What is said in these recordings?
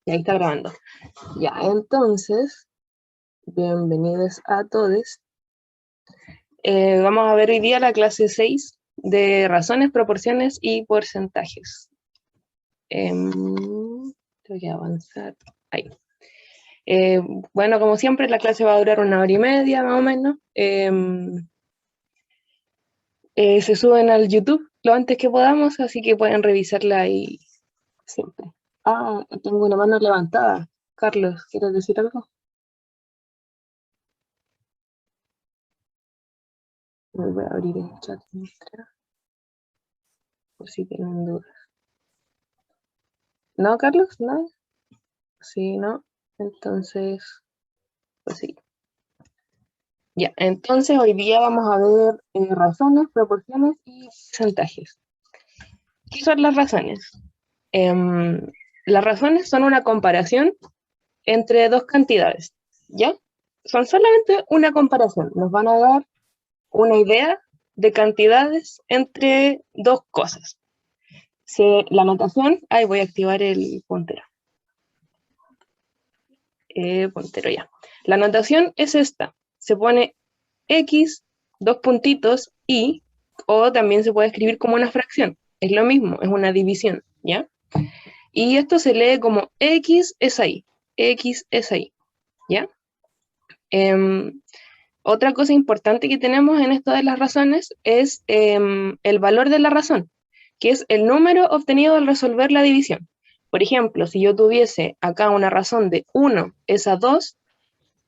Y ahí está grabando. Ya, entonces, bienvenidos a todos. Vamos a ver hoy día la clase 6 de razones, proporciones y porcentajes. Tengo que avanzar. Ahí. Bueno, como siempre, la clase va a durar 1 hora y media, más o menos. Se suben al YouTube lo antes que podamos, así que pueden revisarla ahí siempre. Ah, tengo una mano levantada. Carlos, ¿quieres decir algo? Voy a abrir el chat por si tienen dudas. ¿No, Carlos? ¿No? Sí, ¿no? Entonces, pues sí. Ya, entonces hoy día vamos a ver razones, proporciones y porcentajes. ¿Qué son las razones? Las razones son una comparación entre dos cantidades, ¿ya? Son solamente una comparación. Nos van a dar una idea de cantidades entre dos cosas. Si la notación, ahí voy a activar el puntero. Puntero ya. La notación es esta. Se pone X, dos puntitos, y, o también se puede escribir como una fracción. Es lo mismo, es una división, ¿ya? Y esto se lee como X es ahí, X es ahí, ¿ya? Otra cosa importante que tenemos en esto de las razones es el valor de la razón, que es el número obtenido al resolver la división. Por ejemplo, si yo tuviese acá una razón de 1 es a 2,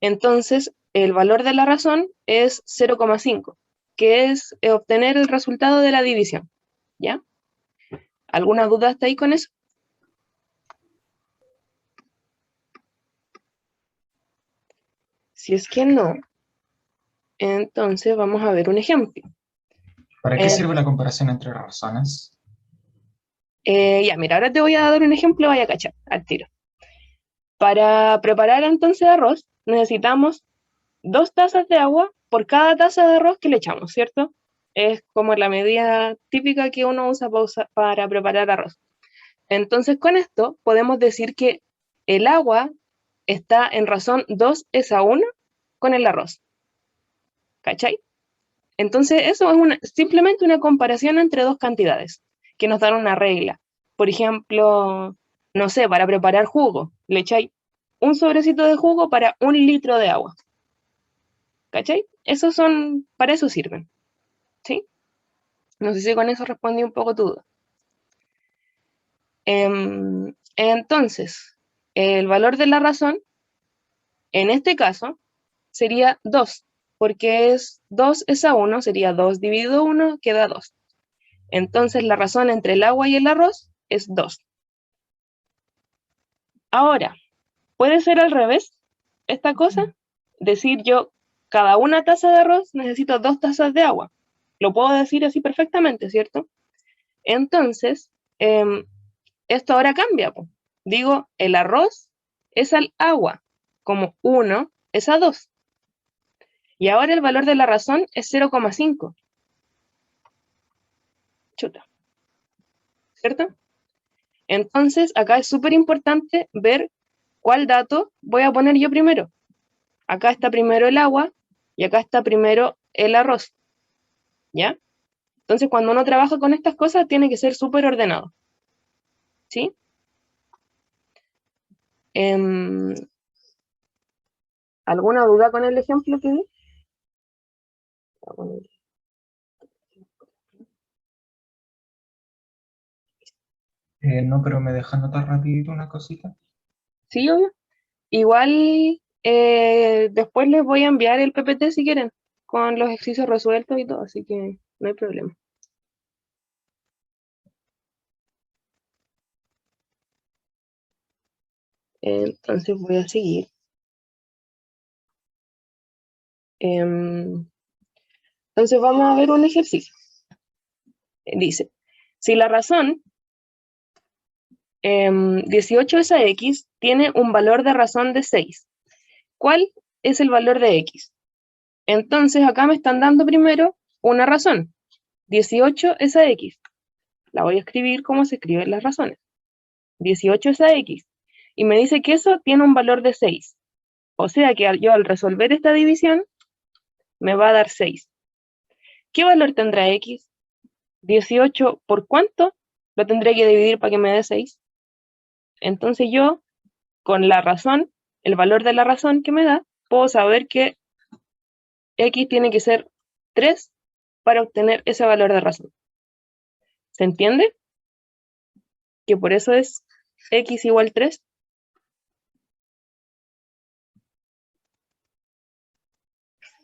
entonces el valor de la razón es 0,5, que es obtener el resultado de la división, ¿ya? ¿Alguna duda hasta ahí con eso? Si es que no, entonces vamos a ver un ejemplo. ¿Para qué sirve la comparación entre razones? Ya, mira, ahora te voy a dar un ejemplo, vaya a cachar, al tiro. Para preparar entonces arroz, necesitamos 2 tazas de agua por cada taza de arroz que le echamos, ¿cierto? Es como la medida típica que uno usa para preparar arroz. Entonces, con esto podemos decir que el agua está en razón 2 es a 1 con el arroz. ¿Cachai? Entonces, eso es simplemente una comparación entre dos cantidades que nos dan una regla. Por ejemplo, no sé, para preparar jugo, le echáis un sobrecito de jugo para 1 litro de agua. ¿Cachai? Para eso sirven. ¿Sí? No sé si con eso respondí un poco tu duda. Entonces, el valor de la razón, en este caso, sería 2, porque 2 es a 1, sería 2 dividido 1, queda 2. Entonces, la razón entre el agua y el arroz es 2. Ahora, ¿puede ser al revés esta cosa? Decir yo, cada una taza de arroz necesito 2 tazas de agua. Lo puedo decir así perfectamente, ¿cierto? Entonces, esto ahora cambia. Po. Digo, el arroz es al agua, como 1 es a 2. Y ahora el valor de la razón es 0,5. Chuta. ¿Cierto? Entonces, acá es súper importante ver cuál dato voy a poner yo primero. Acá está primero el agua y acá está primero el arroz. ¿Ya? Entonces, cuando uno trabaja con estas cosas, tiene que ser súper ordenado. ¿Sí? ¿Alguna duda con el ejemplo que di? No, pero me deja notar rapidito una cosita. Sí, obvio. Igual después les voy a enviar el PPT si quieren, con los ejercicios resueltos y todo, así que no hay problema. Entonces voy a seguir. Entonces vamos a ver un ejercicio. Dice, si la razón 18 es a x tiene un valor de razón de 6, ¿cuál es el valor de x? Entonces acá me están dando primero una razón. 18 es a x. La voy a escribir como se escriben las razones. 18 es a x. y me dice que eso tiene un valor de 6. O sea que yo al resolver esta división, me va a dar 6. ¿Qué valor tendrá x? 18, ¿por cuánto lo tendré que dividir para que me dé 6? Entonces yo, con la razón, el valor de la razón que me da, puedo saber que x tiene que ser 3 para obtener ese valor de razón. ¿Se entiende? Que por eso es x igual 3.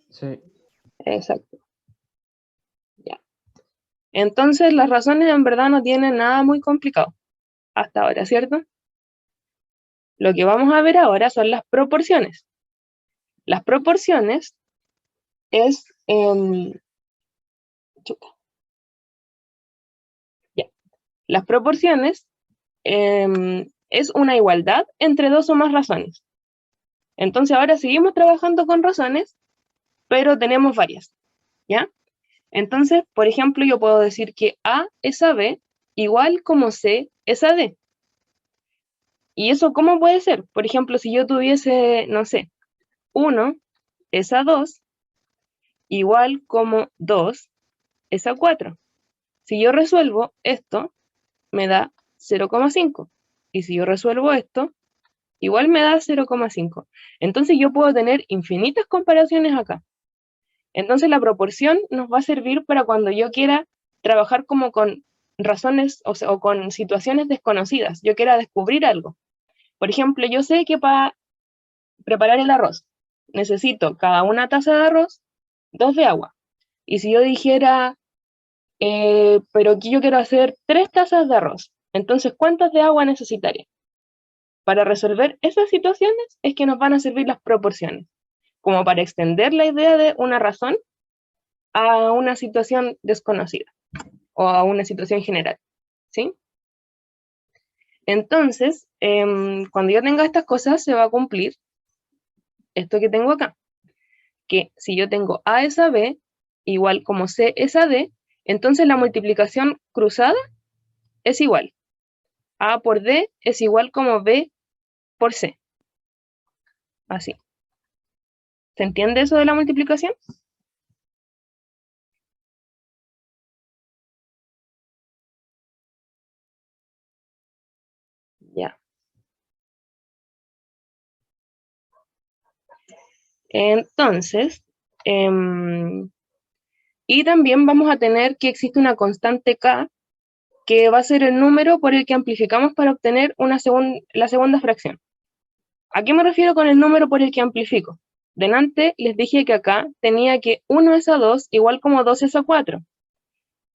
Sí. Exacto. Ya. Entonces las razones en verdad no tienen nada muy complicado hasta ahora, ¿cierto? Lo que vamos a ver ahora son las proporciones. Las proporciones es... Las proporciones es una igualdad entre dos o más razones. Entonces ahora seguimos trabajando con razones, pero tenemos varias, ¿ya? Entonces, por ejemplo, yo puedo decir que A es a B igual como C es a D. ¿Y eso cómo puede ser? Por ejemplo, si yo tuviese, no sé, 1 es a 2 igual como 2 es a 4. Si yo resuelvo esto, me da 0,5. Y si yo resuelvo esto, igual me da 0,5. Entonces yo puedo tener infinitas comparaciones acá. Entonces la proporción nos va a servir para cuando yo quiera trabajar como con razones o con situaciones desconocidas. Yo quiera descubrir algo. Por ejemplo, yo sé que para preparar el arroz necesito cada una taza de arroz, 2 de agua. Y si yo dijera, pero aquí yo quiero hacer 3 tazas de arroz, entonces ¿cuántas de agua necesitaría? Para resolver esas situaciones es que nos van a servir las proporciones, como para extender la idea de una razón a una situación desconocida o a una situación general, ¿sí? Entonces, cuando yo tenga estas cosas, se va a cumplir esto que tengo acá, que si yo tengo A es a B igual como C es a D, entonces la multiplicación cruzada es igual. A por D es igual como B por C. Así. ¿Se entiende eso de la multiplicación? Ya. Entonces, y también vamos a tener que existe una constante K, que va a ser el número por el que amplificamos para obtener la segunda fracción. ¿A qué me refiero con el número por el que amplifico? Delante les dije que acá tenía que 1 es a 2 igual como 2 es a 4.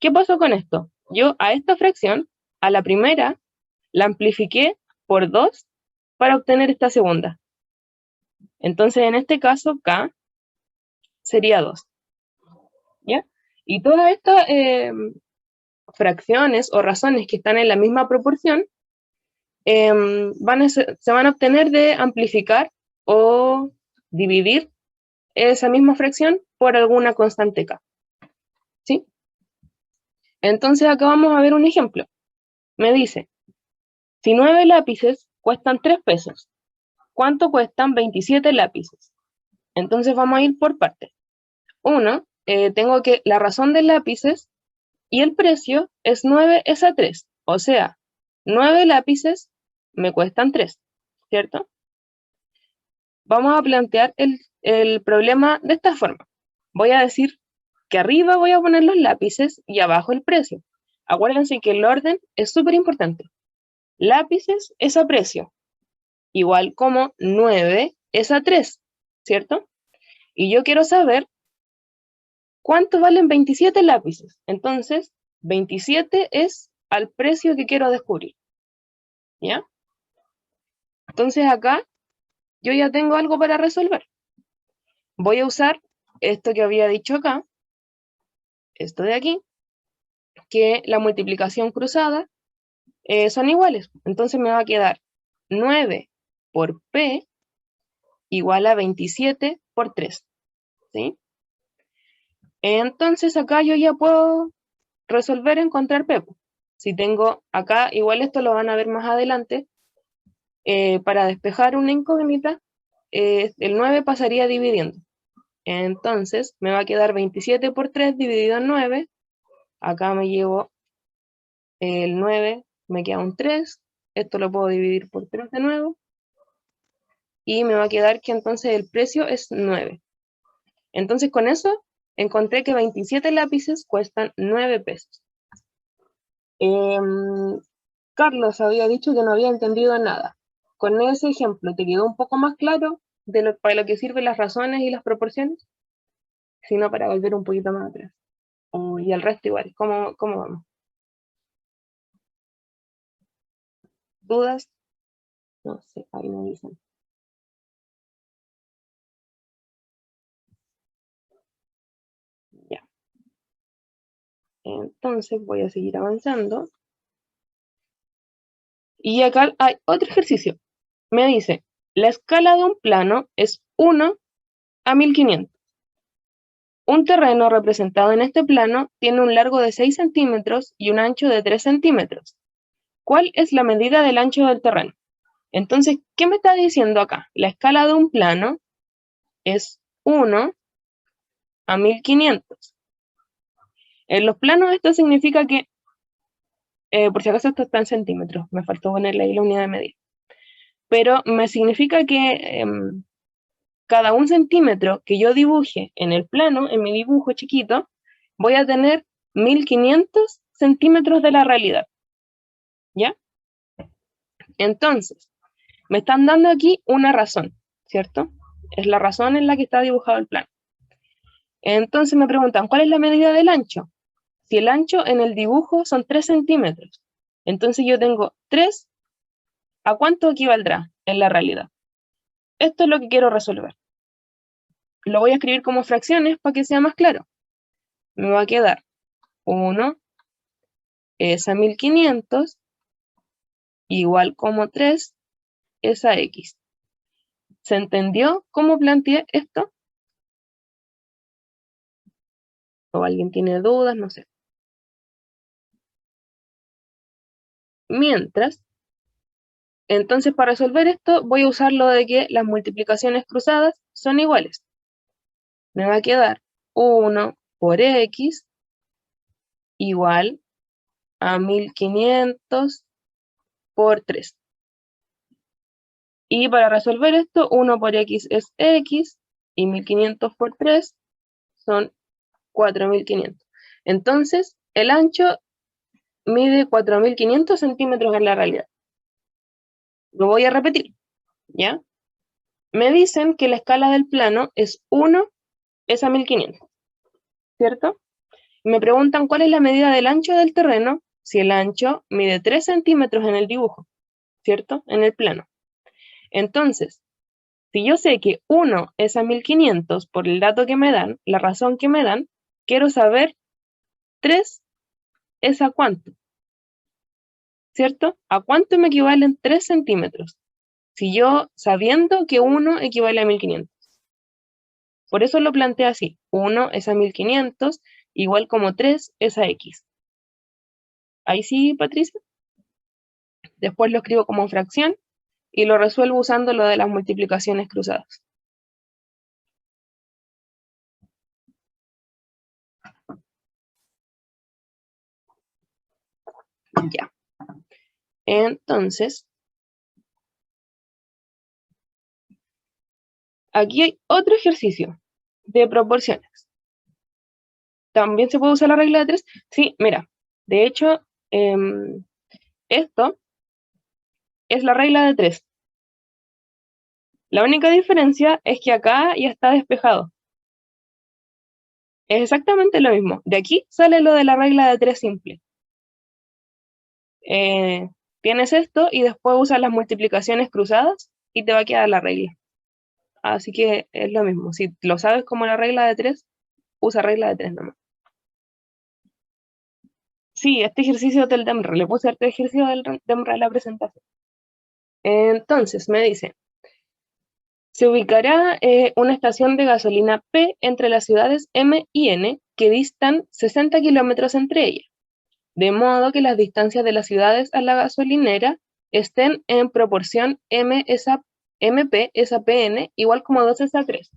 ¿Qué pasó con esto? Yo a esta fracción, a la primera, la amplifiqué por 2 para obtener esta segunda. Entonces, en este caso, K sería 2. ¿Ya? Y todas estas fracciones o razones que están en la misma proporción se van a obtener de amplificar o dividir esa misma fracción por alguna constante K. ¿Sí? Entonces acá vamos a ver un ejemplo. Me dice, si 9 lápices cuestan 3 pesos, ¿cuánto cuestan 27 lápices? Entonces vamos a ir por partes. Uno, tengo que la razón de lápices y el precio es 9 es a 3. O sea, 9 lápices me cuestan 3, ¿cierto? Vamos a plantear el problema de esta forma. Voy a decir que arriba voy a poner los lápices y abajo el precio. Acuérdense que el orden es súper importante. Lápices es a precio, igual como 9 es a 3, ¿cierto? Y yo quiero saber cuánto valen 27 lápices. Entonces, 27 es al precio que quiero descubrir. ¿Ya? Entonces acá yo ya tengo algo para resolver. Voy a usar esto que había dicho acá, esto de aquí, que la multiplicación cruzada son iguales. Entonces me va a quedar 9 por P igual a 27 por 3. ¿Sí? Entonces acá yo ya puedo resolver encontrar P. Si tengo acá, igual esto lo van a ver más adelante, para despejar una incógnita, el 9 pasaría dividiendo. Entonces, me va a quedar 27 por 3 dividido en 9. Acá me llevo el 9, me queda un 3. Esto lo puedo dividir por 3 de nuevo. Y me va a quedar que entonces el precio es 9. Entonces, con eso, encontré que 27 lápices cuestan 9 pesos. Carlos había dicho que no había entendido nada. Con ese ejemplo, ¿te quedó un poco más claro para lo que sirven las razones y las proporciones? Si no, para volver un poquito más atrás. Y el resto igual. ¿Cómo vamos? ¿Dudas? No sé, ahí me dicen. Ya. Entonces voy a seguir avanzando. Y acá hay otro ejercicio. Me dice, la escala de un plano es 1 a 1500. Un terreno representado en este plano tiene un largo de 6 centímetros y un ancho de 3 centímetros. ¿Cuál es la medida del ancho del terreno? Entonces, ¿qué me está diciendo acá? La escala de un plano es 1 a 1500. En los planos esto significa que, por si acaso esto está en centímetros, me faltó ponerle ahí la unidad de medida. Pero me significa que cada 1 centímetro que yo dibuje en el plano, en mi dibujo chiquito, voy a tener 1500 centímetros de la realidad. ¿Ya? Entonces, me están dando aquí una razón, ¿cierto? Es la razón en la que está dibujado el plano. Entonces me preguntan, ¿cuál es la medida del ancho? Si el ancho en el dibujo son 3 centímetros, entonces yo tengo 3, ¿a cuánto equivaldrá en la realidad? Esto es lo que quiero resolver. Lo voy a escribir como fracciones para que sea más claro. Me va a quedar 1 es a 1500 igual como 3 es a x. ¿Se entendió cómo planteé esto? ¿O alguien tiene dudas? No sé. Mientras, entonces para resolver esto voy a usar lo de que las multiplicaciones cruzadas son iguales. Me va a quedar 1 por x igual a 1500 por 3. Y para resolver esto, 1 por x es x y 1500 por 3 son 4500. Entonces, el ancho mide 4500 centímetros en la realidad. Lo voy a repetir, ¿ya? Me dicen que la escala del plano es 1 es a 1500, ¿cierto? Y me preguntan cuál es la medida del ancho del terreno si el ancho mide 3 centímetros en el dibujo, ¿cierto? En el plano. Entonces, si yo sé que 1 es a 1500 por el dato que me dan, la razón que me dan, quiero saber 3 es a cuánto, ¿cierto? ¿A cuánto me equivalen 3 centímetros? Si yo sabiendo que 1 equivale a 1500. Por eso lo planteé así. 1 es a 1500 igual como 3 es a x. Ahí sí, Patricia. Después lo escribo como fracción y lo resuelvo usando lo de las multiplicaciones cruzadas. Ya. Entonces, aquí hay otro ejercicio de proporciones. ¿También se puede usar la regla de 3? Sí, mira. De hecho, esto es la regla de 3. La única diferencia es que acá ya está despejado. Es exactamente lo mismo. De aquí sale lo de la regla de 3 simple. Tienes esto y después usas las multiplicaciones cruzadas y te va a quedar la regla. Así que es lo mismo. Si lo sabes como la regla de 3, usa regla de 3 nomás. Sí, este ejercicio del DEMRA. Le puse este ejercicio del DEMRA a la presentación. Entonces, me dice, se ubicará una estación de gasolina P entre las ciudades M y N que distan 60 kilómetros entre ellas, de modo que las distancias de las ciudades a la gasolinera estén en proporción MP es a PN igual como 2 es a 3.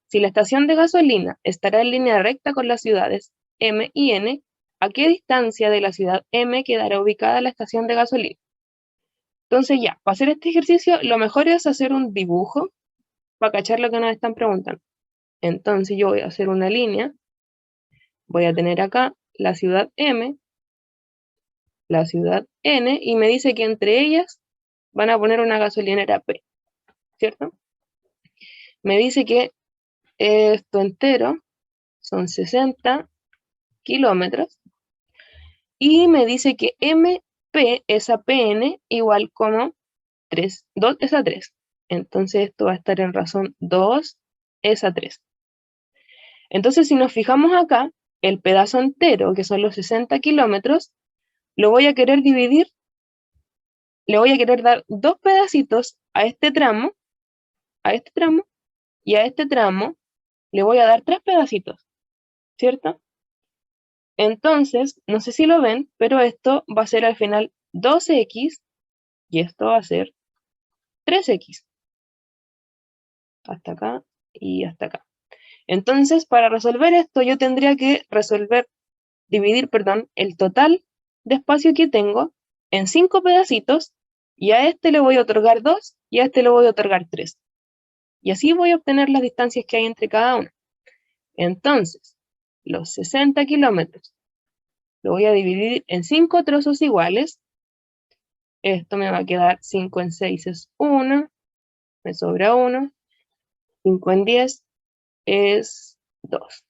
Si la estación de gasolina estará en línea recta con las ciudades M y N, ¿a qué distancia de la ciudad M quedará ubicada la estación de gasolina? Entonces ya, para hacer este ejercicio, lo mejor es hacer un dibujo para cachar lo que nos están preguntando. Entonces yo voy a hacer una línea, voy a tener acá la ciudad M, la ciudad N, y me dice que entre ellas van a poner una gasolinera P, ¿cierto? Me dice que esto entero son 60 kilómetros, y me dice que MP es a PN igual como 3, 2 es a 3. Entonces esto va a estar en razón 2 es a 3. Entonces si nos fijamos acá, el pedazo entero, que son los 60 kilómetros, lo voy a querer dividir, le voy a querer dar 2 pedacitos a este tramo, y a este tramo le voy a dar 3 pedacitos, ¿cierto? Entonces, no sé si lo ven, pero esto va a ser al final 2x y esto va a ser 3x. Hasta acá y hasta acá. Entonces, para resolver esto, yo tendría que dividir, el total de espacio que tengo en 5 pedacitos, y a este le voy a otorgar 2 y a este le voy a otorgar 3. Y así voy a obtener las distancias que hay entre cada una. Entonces, los 60 kilómetros lo voy a dividir en 5 trozos iguales. Esto me va a quedar 5 en 6 es 1, me sobra 1. 5 en 10 es 2.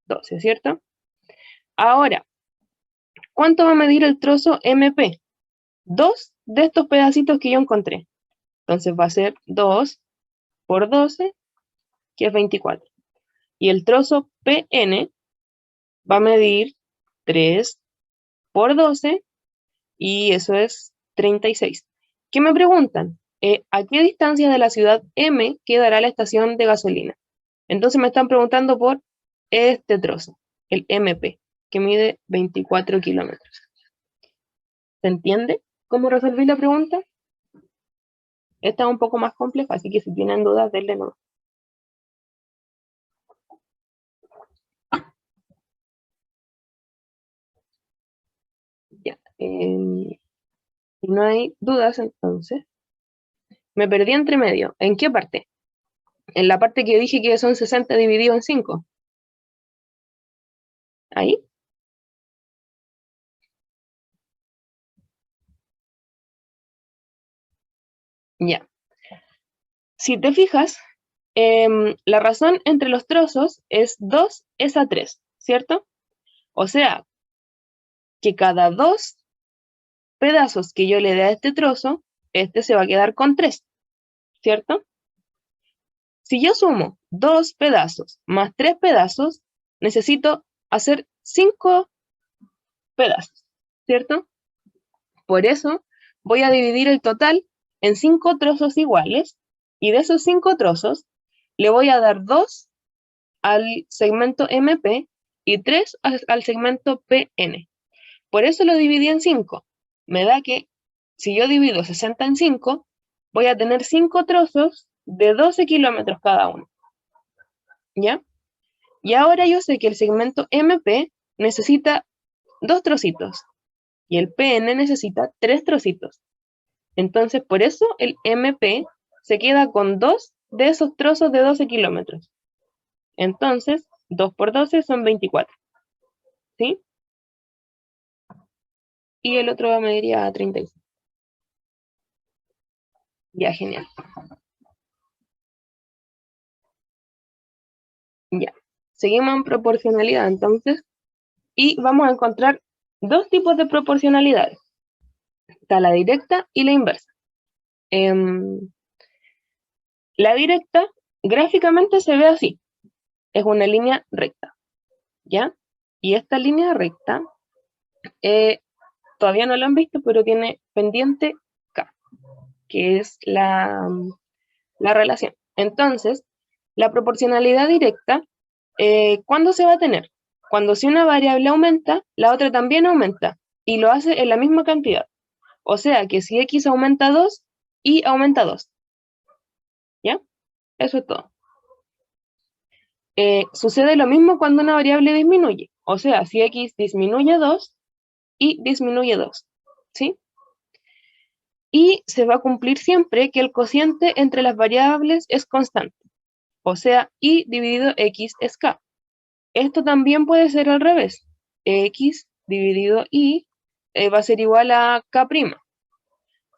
12, ¿cierto? Ahora, ¿cuánto va a medir el trozo MP? 2 de estos pedacitos que yo encontré. Entonces va a ser 2 por 12, que es 24. Y el trozo PN va a medir 3 por 12, y eso es 36. ¿Qué me preguntan? ¿A qué distancia de la ciudad M quedará la estación de gasolina? Entonces me están preguntando por este trozo, el MP, que mide 24 kilómetros. ¿Se entiende cómo resolví la pregunta? Esta es un poco más compleja, así que si tienen dudas, denle no. Ya. Si no hay dudas, entonces. Me perdí entre medio. ¿En qué parte? En la parte que dije que son 60 dividido en 5. ¿Ahí? Ya. Si te fijas, la razón entre los trozos es 2 es a 3, ¿cierto? O sea, que cada 2 pedazos que yo le dé a este trozo, este se va a quedar con 3, ¿cierto? Si yo sumo 2 pedazos más 3 pedazos, necesito hacer 5 pedazos, ¿cierto? Por eso voy a dividir el total en 5 trozos iguales, y de esos 5 trozos le voy a dar 2 al segmento MP y 3 al segmento PN. Por eso lo dividí en 5. Me da que si yo divido 60 en 5, voy a tener 5 trozos de 12 kilómetros cada uno. ¿Ya? Y ahora yo sé que el segmento MP necesita 2 trocitos y el PN necesita 3 trocitos. Entonces, por eso el MP se queda con 2 de esos trozos de 12 kilómetros. Entonces, 2 por 12 son 24. ¿Sí? Y el otro me diría 36. Ya, genial. Ya. Seguimos en proporcionalidad, entonces. Y vamos a encontrar 2 tipos de proporcionalidades. Está la directa y la inversa. La directa gráficamente se ve así. Es una línea recta. ¿Ya? Y esta línea recta, todavía no la han visto, pero tiene pendiente K, que es la relación. Entonces, la proporcionalidad directa, ¿cuándo se va a tener? Cuando si una variable aumenta, la otra también aumenta, y lo hace en la misma cantidad. O sea que si x aumenta 2, y aumenta 2. ¿Ya? Eso es todo. Sucede lo mismo cuando una variable disminuye. O sea, si x disminuye 2, y disminuye 2. ¿Sí? Y se va a cumplir siempre que el cociente entre las variables es constante. O sea, y dividido x es k. Esto también puede ser al revés. X dividido y va a ser igual a k'.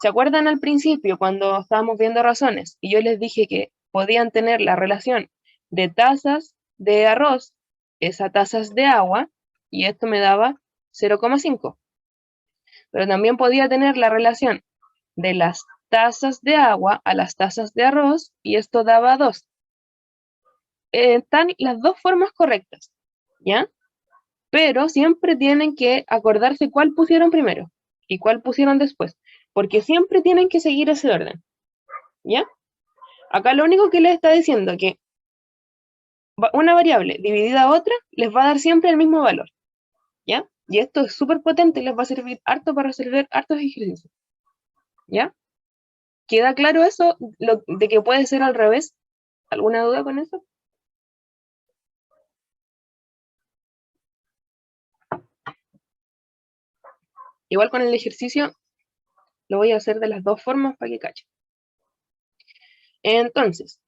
¿Se acuerdan al principio cuando estábamos viendo razones y yo les dije que podían tener la relación de tazas de arroz es a tazas de agua y esto me daba 0,5? Pero también podía tener la relación de las tazas de agua a las tazas de arroz y esto daba 2. Están las dos formas correctas, ¿ya? Pero siempre tienen que acordarse cuál pusieron primero y cuál pusieron después, porque siempre tienen que seguir ese orden, ¿ya? Acá lo único que les está diciendo que una variable dividida a otra les va a dar siempre el mismo valor, ¿ya? Y esto es súper potente y les va a servir harto para resolver hartos ejercicios, ¿ya? ¿Queda claro eso de que puede ser al revés? ¿Alguna duda con eso? Igual con el ejercicio lo voy a hacer de las dos formas para que cachen. Entonces,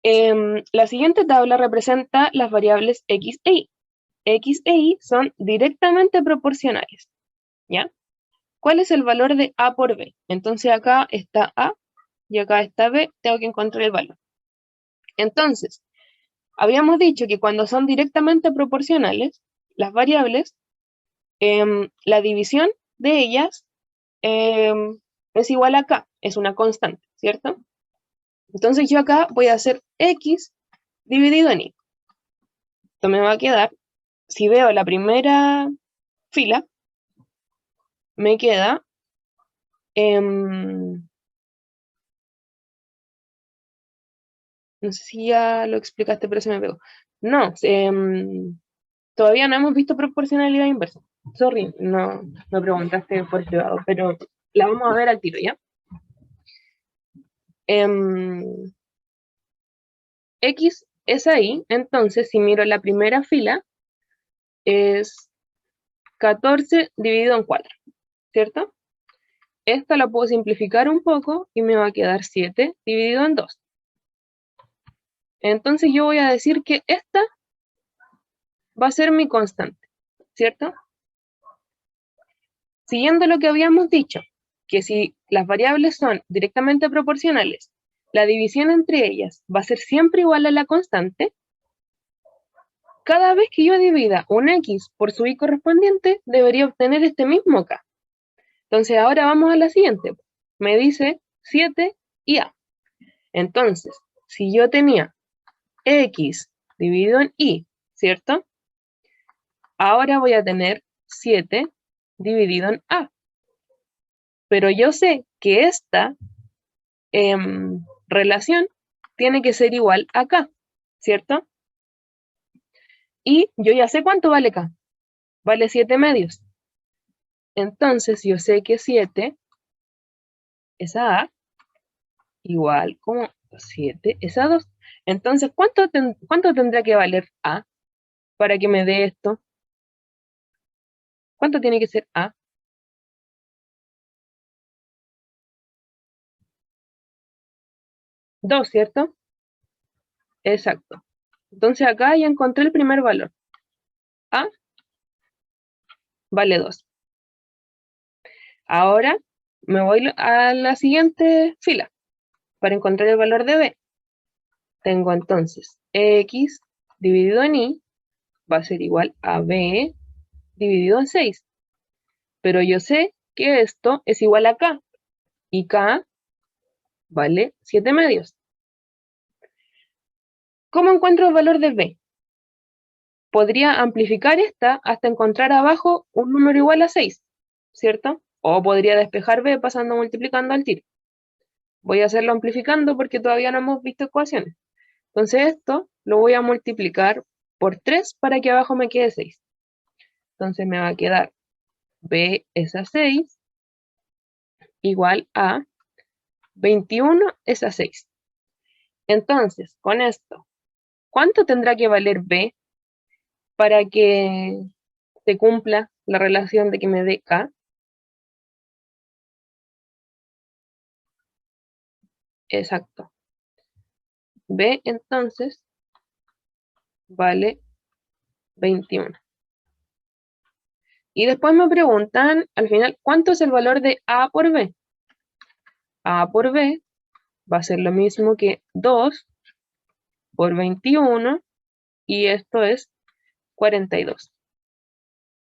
la siguiente tabla representa las variables x e y. X e y son directamente proporcionales, ¿ya? ¿Cuál es el valor de a por b? Entonces acá está a y acá está b, tengo que encontrar el valor. Entonces, habíamos dicho que cuando son directamente proporcionales, las variables, la división de ellas es igual a k, es una constante, ¿cierto? Entonces yo acá voy a hacer x dividido en y. Esto me va a quedar, si veo la primera fila, me queda no sé si ya lo explicaste, pero se me pegó. No, todavía no hemos visto proporcionalidad inversa. Sorry, no me preguntaste por privado, pero la vamos a ver al tiro, ¿ya? X es ahí, entonces si miro la primera fila, es 14 dividido en 4, ¿cierto? Esta la puedo simplificar un poco y me va a quedar 7 dividido en 2. Entonces yo voy a decir que esta va a ser mi constante, ¿cierto? Siguiendo lo que habíamos dicho, que si las variables son directamente proporcionales, la división entre ellas va a ser siempre igual a la constante. Cada vez que yo divida un x por su y correspondiente, debería obtener este mismo k. Entonces ahora vamos a la siguiente. Me dice 7 y a. Entonces, si yo tenía x dividido en y, ¿cierto? Ahora voy a tener 7 dividido en a. Pero yo sé que esta relación tiene que ser igual a k, ¿cierto? Y yo ya sé cuánto vale k. Vale 7 medios. Entonces yo sé que 7 es a a igual como 7 es a 2. Entonces, ¿cuánto tendrá que valer a para que me dé esto? ¿Cuánto tiene que ser a? 2, ¿cierto? Exacto. Entonces acá ya encontré el primer valor. A vale 2. Ahora me voy a la siguiente fila para encontrar el valor de b. Tengo entonces x dividido en y va a ser igual a b dividido en 6. Pero yo sé que esto es igual a k y k vale 7 medios. ¿Cómo encuentro el valor de b? Podría amplificar esta hasta encontrar abajo un número igual a 6, ¿cierto? O podría despejar b pasando multiplicando al tiro. Voy a hacerlo amplificando porque todavía no hemos visto ecuaciones. Entonces esto lo voy a multiplicar por 3 para que abajo me quede 6. Entonces me va a quedar b es a 6 igual a 21 es a 6. Entonces, con esto, ¿cuánto tendrá que valer B para que se cumpla la relación de que me dé K? Exacto. B entonces vale 21. Y después me preguntan al final, ¿cuánto es el valor de A por B? A por B va a ser lo mismo que 2 por 21 y esto es 42.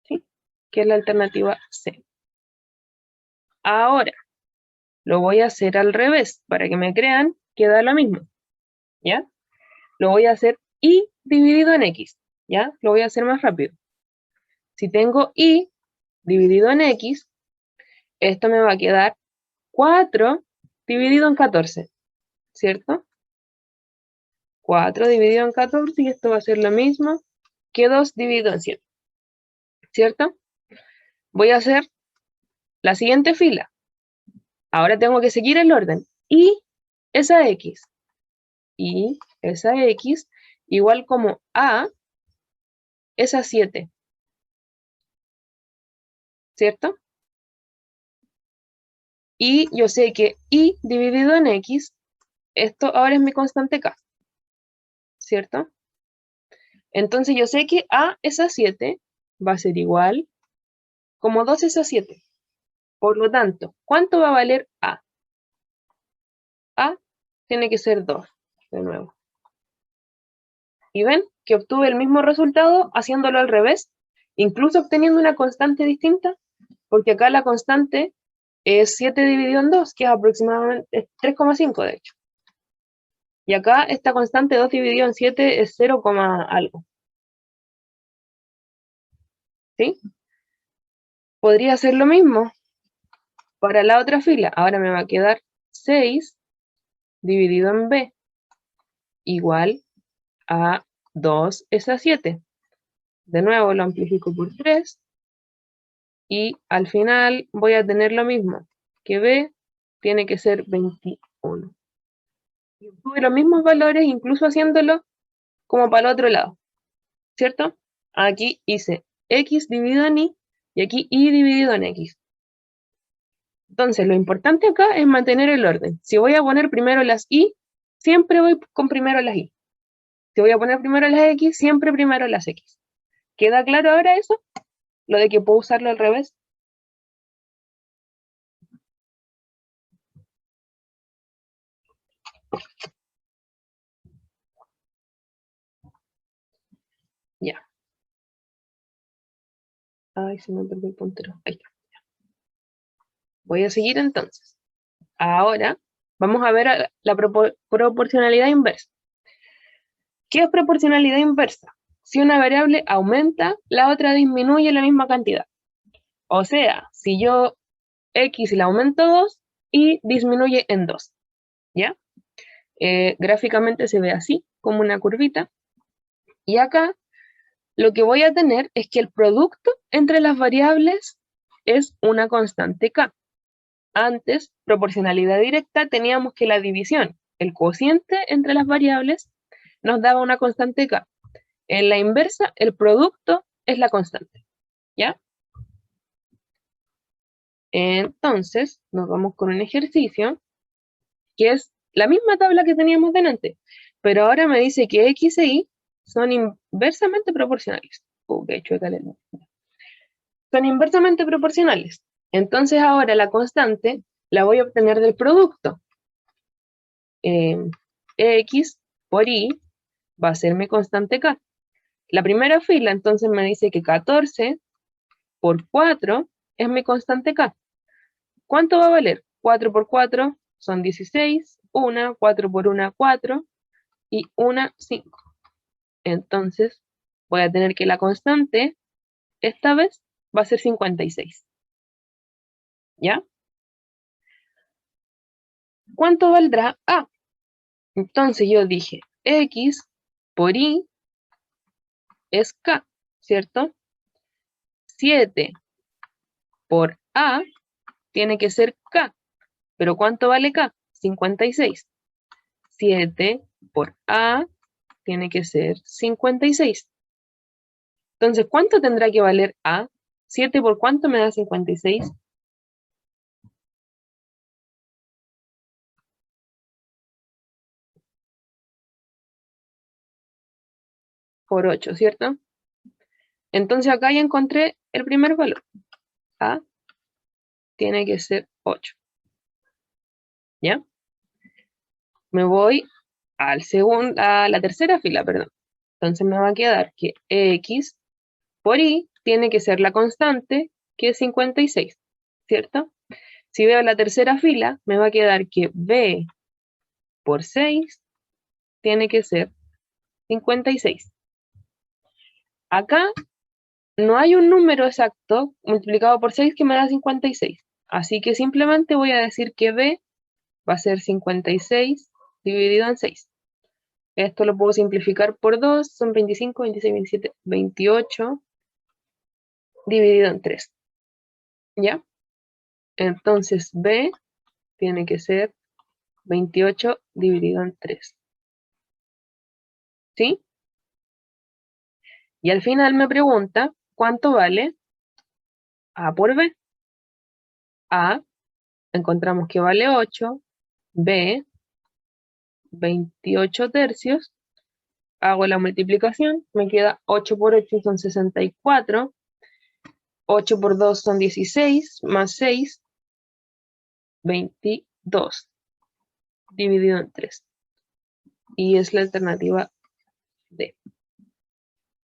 ¿Sí? Que es la alternativa C. Ahora, lo voy a hacer al revés para que me crean que da lo mismo. ¿Ya? Lo voy a hacer Y dividido en X. ¿Ya? Lo voy a hacer más rápido. Si tengo Y dividido en X, esto me va a quedar 4 dividido en 14, ¿cierto? 4 dividido en 14 y esto va a ser lo mismo que 2 dividido en 7, ¿cierto? Voy a hacer la siguiente fila. Ahora tengo que seguir el orden. Y esa X. Y esa X igual como A es a 7, ¿cierto? Y yo sé que Y dividido en X, esto ahora es mi constante K, ¿cierto? Entonces yo sé que A es a 7 va a ser igual como 2 es a 7. Por lo tanto, ¿cuánto va a valer A? A tiene que ser 2, de nuevo. ¿Y ven que obtuve el mismo resultado haciéndolo al revés? Incluso obteniendo una constante distinta, porque acá la constante es 7 dividido en 2, que es aproximadamente 3,5 de hecho. Y acá esta constante 2 dividido en 7 es 0, algo. ¿Sí? Podría hacer lo mismo para la otra fila. Ahora me va a quedar 6 dividido en B igual a 2 es a 7. De nuevo lo amplifico por 3 y al final voy a tener lo mismo, que B tiene que ser 21. Y obtuve los mismos valores incluso haciéndolo como para el otro lado, ¿cierto? Aquí hice X dividido en y aquí Y dividido en X. Entonces lo importante acá es mantener el orden. Si voy a poner primero las Y, siempre voy con primero las Y. Si voy a poner primero las X, siempre primero las X. ¿Queda claro ahora eso? Lo de que puedo usarlo al revés. Ya. Ay, se me perdió el puntero. Ahí está. Voy a seguir entonces. Ahora vamos a ver la proporcionalidad inversa. ¿Qué es proporcionalidad inversa? Si una variable aumenta, la otra disminuye la misma cantidad. O sea, si yo X la aumento 2 y disminuye en 2. ¿Ya? Gráficamente se ve así, como una curvita. Y acá lo que voy a tener es que el producto entre las variables es una constante K. Antes, proporcionalidad directa, teníamos que la división, el cociente entre las variables, nos daba una constante K. En la inversa, el producto es la constante. ¿Ya? Entonces, nos vamos con un ejercicio que es la misma tabla que teníamos delante, pero ahora me dice que X e Y son inversamente proporcionales. Son inversamente proporcionales. Entonces ahora la constante la voy a obtener del producto. X por Y va a ser mi constante K. La primera fila entonces me dice que 14 por 4 es mi constante K. ¿Cuánto va a valer? 4 por 4 son 16, 1, 4 por 1, 4 y 1, 5. Entonces voy a tener que la constante esta vez va a ser 56. ¿Ya? ¿Cuánto valdrá A? Entonces yo dije X por Y es K, ¿cierto? 7 por A tiene que ser K, Pero ¿cuánto vale K? 56. 7 por A tiene que ser 56. Entonces, ¿cuánto tendrá que valer A? 7 por ¿cuánto me da 56? Por 8, ¿cierto? Entonces acá ya encontré el primer valor. A tiene que ser 8. ¿Ya? Me voy a la tercera fila, perdón. Entonces me va a quedar que X por Y tiene que ser la constante, que es 56, ¿cierto? Si veo la tercera fila, me va a quedar que B por 6 tiene que ser 56. Acá no hay un número exacto multiplicado por 6 que me da 56. Así que simplemente voy a decir que B va a ser 56 dividido en 6. Esto lo puedo simplificar por 2, son 25, 26, 27, 28 dividido en 3. ¿Ya? Entonces B tiene que ser 28 dividido en 3. ¿Sí? Y al final me pregunta, ¿cuánto vale A por B? A, encontramos que vale 8, B, 28 tercios, hago la multiplicación, me queda 8 por 8 son 64, 8 por 2 son 16, más 6, 22, dividido en 3. Y es la alternativa D.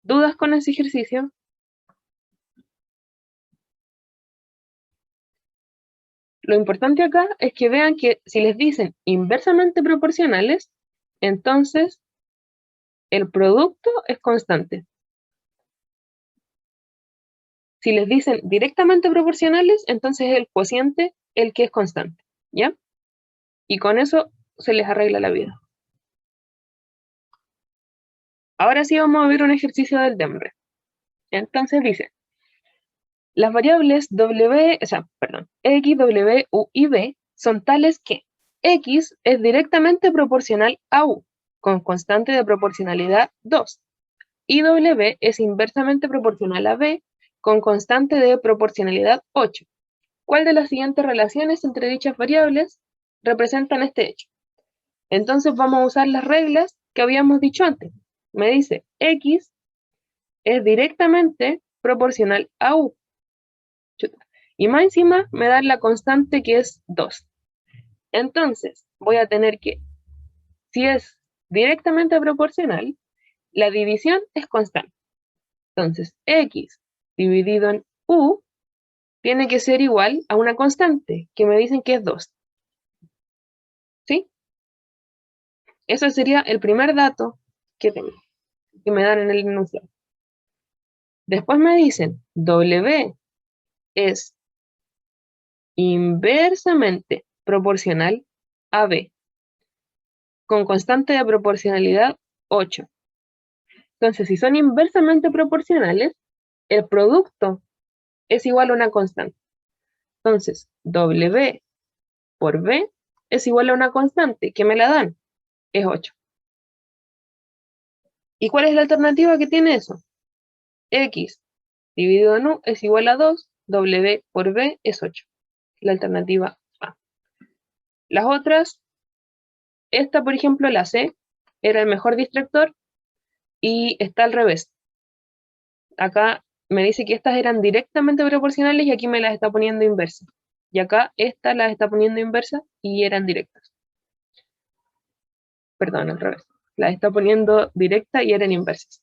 ¿Dudas con ese ejercicio? Lo importante acá es que vean que si les dicen inversamente proporcionales, entonces el producto es constante. Si les dicen directamente proporcionales, entonces es el cociente el que es constante, ¿ya? Y con eso se les arregla la vida. Ahora sí vamos a ver un ejercicio del DEMRE. Entonces dice, las variables X, W, U y B son tales que X es directamente proporcional a U, con constante de proporcionalidad 2, y W es inversamente proporcional a B, con constante de proporcionalidad 8. ¿Cuál de las siguientes relaciones entre dichas variables representan este hecho? Entonces vamos a usar las reglas que habíamos dicho antes. Me dice, X es directamente proporcional a U. Y más encima me da la constante que es 2. Entonces voy a tener que, si es directamente proporcional, la división es constante. Entonces, X dividido en U tiene que ser igual a una constante, que me dicen que es 2. ¿Sí? Ese sería el primer dato que tengo, que me dan en el enunciado. Después me dicen, W es inversamente proporcional a B, con constante de proporcionalidad 8. Entonces, si son inversamente proporcionales, el producto es igual a una constante. Entonces, W por B es igual a una constante, que me la dan, es 8. ¿Y cuál es la alternativa que tiene eso? X dividido en U es igual a 2, W por B es 8. La alternativa A. Las otras, esta por ejemplo, la C, era el mejor distractor y está al revés. Acá me dice que estas eran directamente proporcionales y aquí me las está poniendo inversas. Y acá esta las está poniendo inversas y eran directas. Perdón, al revés. Las está poniendo directas y eran inversas.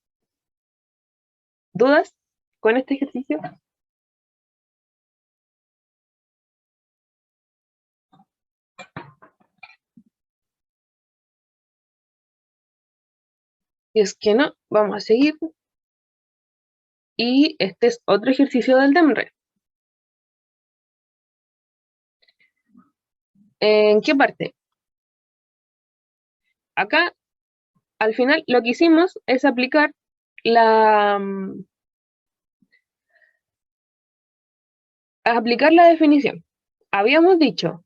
¿Dudas con este ejercicio? Si es que no, vamos a seguir. Y este es otro ejercicio del DEMRE. ¿En qué parte? Acá, al final, lo que hicimos es aplicar la definición. Habíamos dicho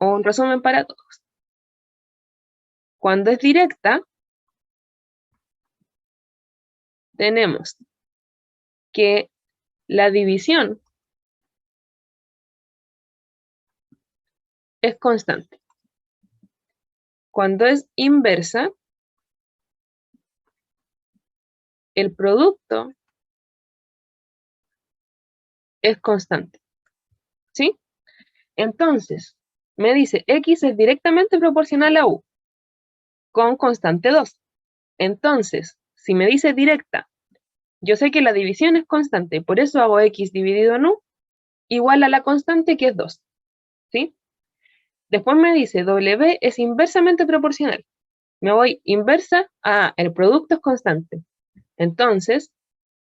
o un resumen para todos. Cuando es directa, tenemos que la división es constante. Cuando es inversa, el producto es constante. ¿Sí? Entonces, me dice X es directamente proporcional a U con constante 2. Entonces, si me dice directa, yo sé que la división es constante, por eso hago X dividido en U igual a la constante que es 2. ¿Sí? Después me dice W es inversamente proporcional. Me voy inversa a el producto es constante. Entonces,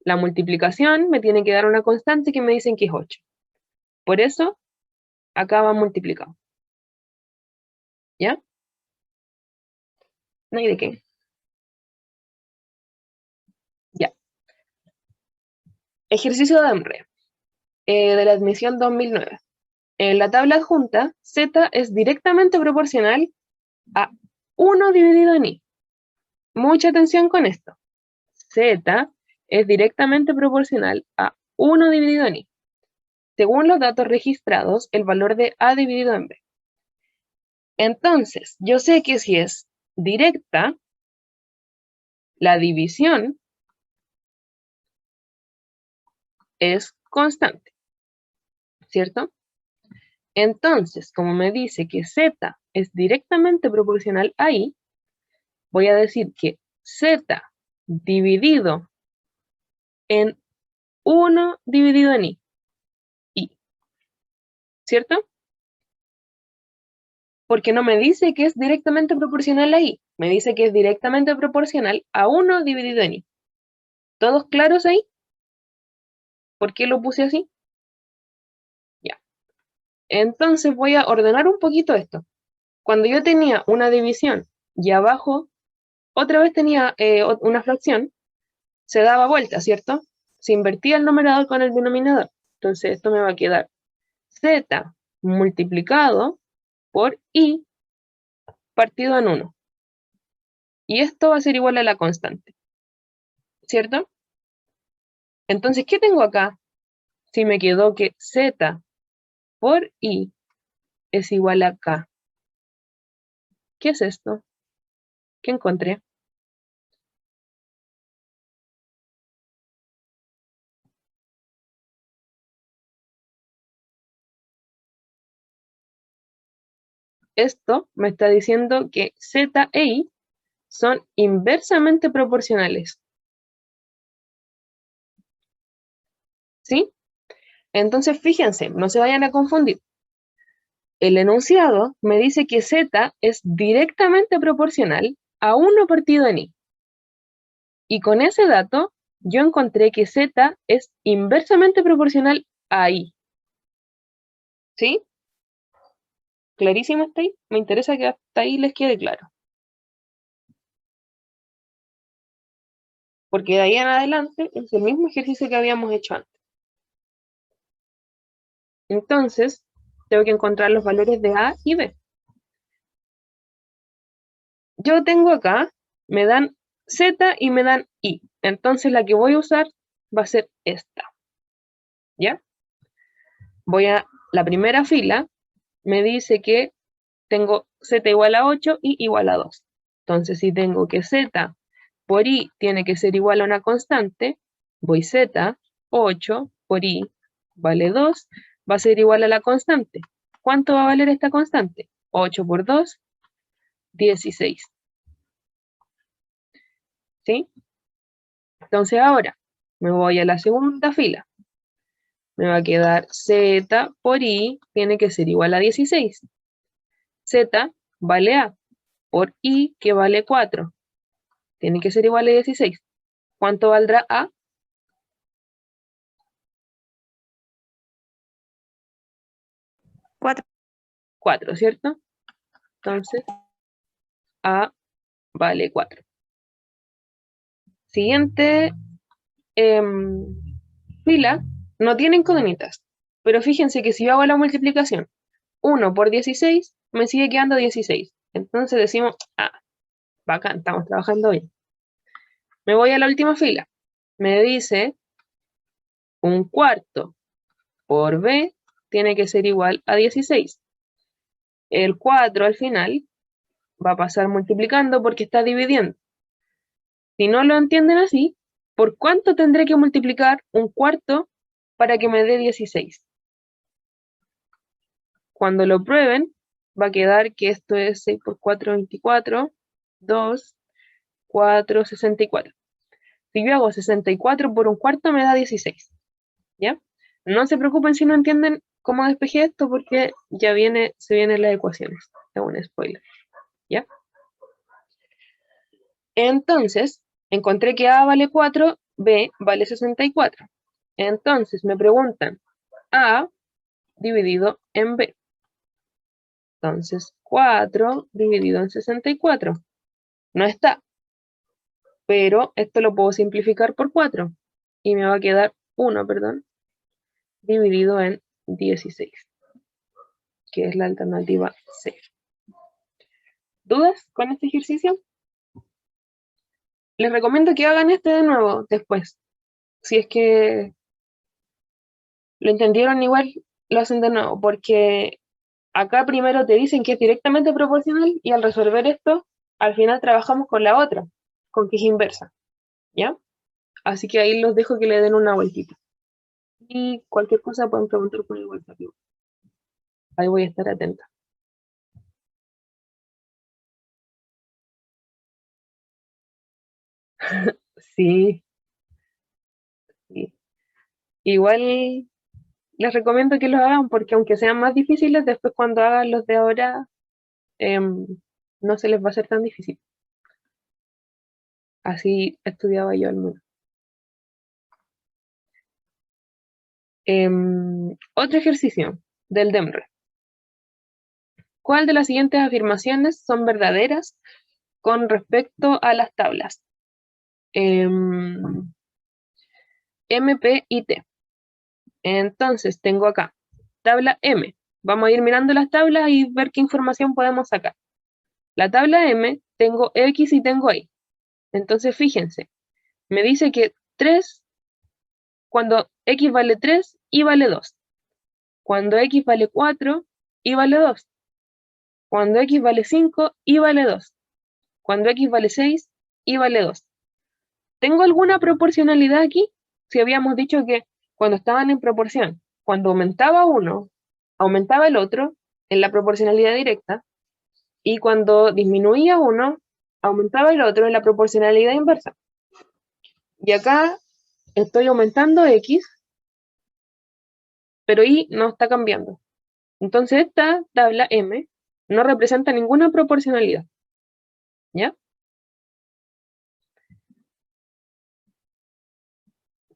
la multiplicación me tiene que dar una constante que me dicen que es 8. Por eso, acá va multiplicado. ¿Ya? No hay de qué. Ya. Ejercicio de Amre, de la admisión 2009. En la tabla adjunta, Z es directamente proporcional a 1 dividido en I. Mucha atención con esto. Z es directamente proporcional a 1 dividido en I. Según los datos registrados, el valor de A dividido en B. Entonces, yo sé que si es directa, la división es constante, ¿cierto? Entonces, como me dice que Z es directamente proporcional a I, voy a decir que Z dividido en 1 dividido en I, ¿cierto? Porque no me dice que es directamente proporcional a I, me dice que es directamente proporcional a 1 dividido en I. ¿Todos claros ahí? ¿Por qué lo puse así? Ya. Entonces voy a ordenar un poquito esto. Cuando yo tenía una división y abajo otra vez tenía una fracción, se daba vuelta, ¿cierto? Se invertía el numerador con el denominador. Entonces esto me va a quedar Z multiplicado por I partido en 1. Y esto va a ser igual a la constante, ¿cierto? Entonces, ¿qué tengo acá? Si me quedó que Z por I es igual a K. ¿Qué es esto? ¿Qué encontré? Esto me está diciendo que Z e I son inversamente proporcionales. ¿Sí? Entonces, fíjense, no se vayan a confundir. El enunciado me dice que Z es directamente proporcional a 1 partido en I. Y con ese dato, yo encontré que Z es inversamente proporcional a I. ¿Sí? ¿Clarísimo hasta ahí? Me interesa que hasta ahí les quede claro. Porque de ahí en adelante es el mismo ejercicio que habíamos hecho antes. Entonces, tengo que encontrar los valores de A y B. Yo tengo acá, me dan Z y me dan I. Entonces la que voy a usar va a ser esta. ¿Ya? Voy a la primera fila, me dice que tengo Z igual a 8 y igual a 2. Entonces, si tengo que Z por I tiene que ser igual a una constante, voy Z, 8 por I vale 2, va a ser igual a la constante. ¿Cuánto va a valer esta constante? 8 por 2, 16. ¿Sí? Entonces ahora me voy a la segunda fila. Me va a quedar Z por I tiene que ser igual a 16. Z vale A por I que vale 4. Tiene que ser igual a 16. ¿Cuánto valdrá A? 4. 4, ¿cierto? Entonces, A vale 4. Siguiente fila, no tiene incógnitas, pero fíjense que si yo hago la multiplicación 1 por 16, me sigue quedando 16. Entonces decimos, bacán, estamos trabajando bien. Me voy a la última fila. Me dice 1/4 por b tiene que ser igual a 16. El 4 al final va a pasar multiplicando porque está dividiendo. Si no lo entienden así, ¿por cuánto tendré que multiplicar 1/4 para que me dé 16? Cuando lo prueben, va a quedar que esto es 6 por 4, 24, 2, 4, 64. Si yo hago 64 por 1/4 me da 16. ¿Ya? No se preocupen si no entienden cómo despejé esto porque ya se vienen las ecuaciones. Es un spoiler. ¿Ya? Entonces, encontré que A vale 4, B vale 64. Entonces, me preguntan A dividido en B. Entonces, 4 dividido en 64. No está. Pero esto lo puedo simplificar por 4. Y me va a quedar 1, dividido en 16. Que es la alternativa C. ¿Dudas con este ejercicio? Les recomiendo que hagan este de nuevo después. Si es que lo entendieron igual, lo hacen de nuevo. Porque acá primero te dicen que es directamente proporcional y al resolver esto, al final trabajamos con la otra, con que es inversa. ¿Ya? Así que ahí los dejo que le den una vueltita. Y cualquier cosa pueden preguntar por el WhatsApp. Ahí voy a estar atenta. Sí, sí. Igual les recomiendo que los hagan porque aunque sean más difíciles, después cuando hagan los de ahora, no se les va a hacer tan difícil. Así estudiaba yo al menos. Otro ejercicio del DEMRE. ¿Cuál de las siguientes afirmaciones son verdaderas con respecto a las tablas? M, P y T. Entonces tengo acá tabla M. Vamos a ir mirando las tablas y ver qué información podemos sacar. La tabla M tengo X y tengo Y. Entonces fíjense, me dice que 3, cuando X vale 3, Y vale 2. Cuando X vale 4, Y vale 2. Cuando X vale 5, Y vale 2. Cuando X vale 6, Y vale 2. ¿Tengo alguna proporcionalidad aquí? Si habíamos dicho que cuando estaban en proporción, cuando aumentaba uno, aumentaba el otro en la proporcionalidad directa, y cuando disminuía uno, aumentaba el otro en la proporcionalidad inversa. Y acá estoy aumentando X, pero Y no está cambiando. Entonces esta tabla M no representa ninguna proporcionalidad. ¿Ya?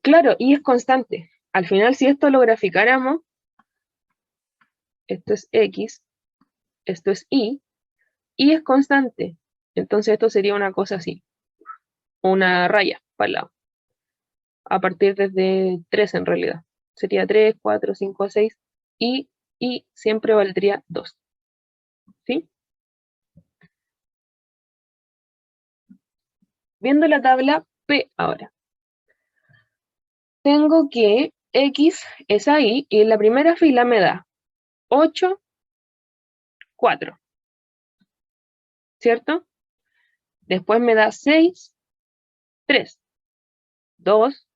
Claro, Y es constante. Al final, si esto lo graficáramos, esto es X, esto es Y es constante. Entonces esto sería una cosa así, una raya para el lado. A partir desde 3 en realidad. Sería 3, 4, 5, 6 y siempre valdría 2. ¿Sí? Viendo la tabla P ahora. Tengo que X es ahí y en la primera fila me da 8, 4. ¿Cierto? Después me da 6, 3, 2,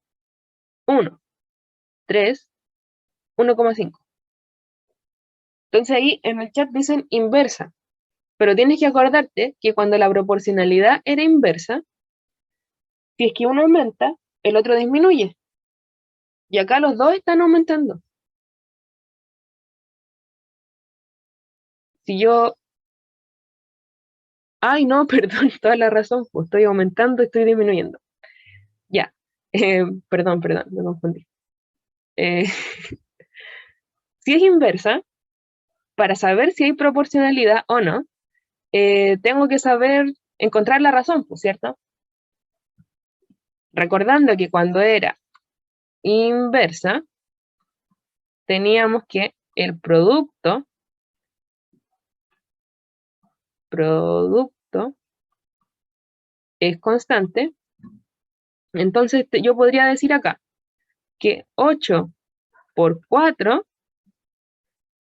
1, 3, 1,5. Entonces ahí en el chat dicen inversa. Pero tienes que acordarte que cuando la proporcionalidad era inversa, si es que uno aumenta, el otro disminuye. Y acá los dos están aumentando. Si yo... Ay, no, perdón, toda la razón. Pues estoy aumentando, estoy disminuyendo. Ya. Perdón, me confundí. Si es inversa, para saber si hay proporcionalidad o no, tengo que saber encontrar la razón, pues, ¿cierto? Recordando que cuando era inversa, teníamos que el producto producto es constante, entonces yo podría decir acá que 8 por 4, 8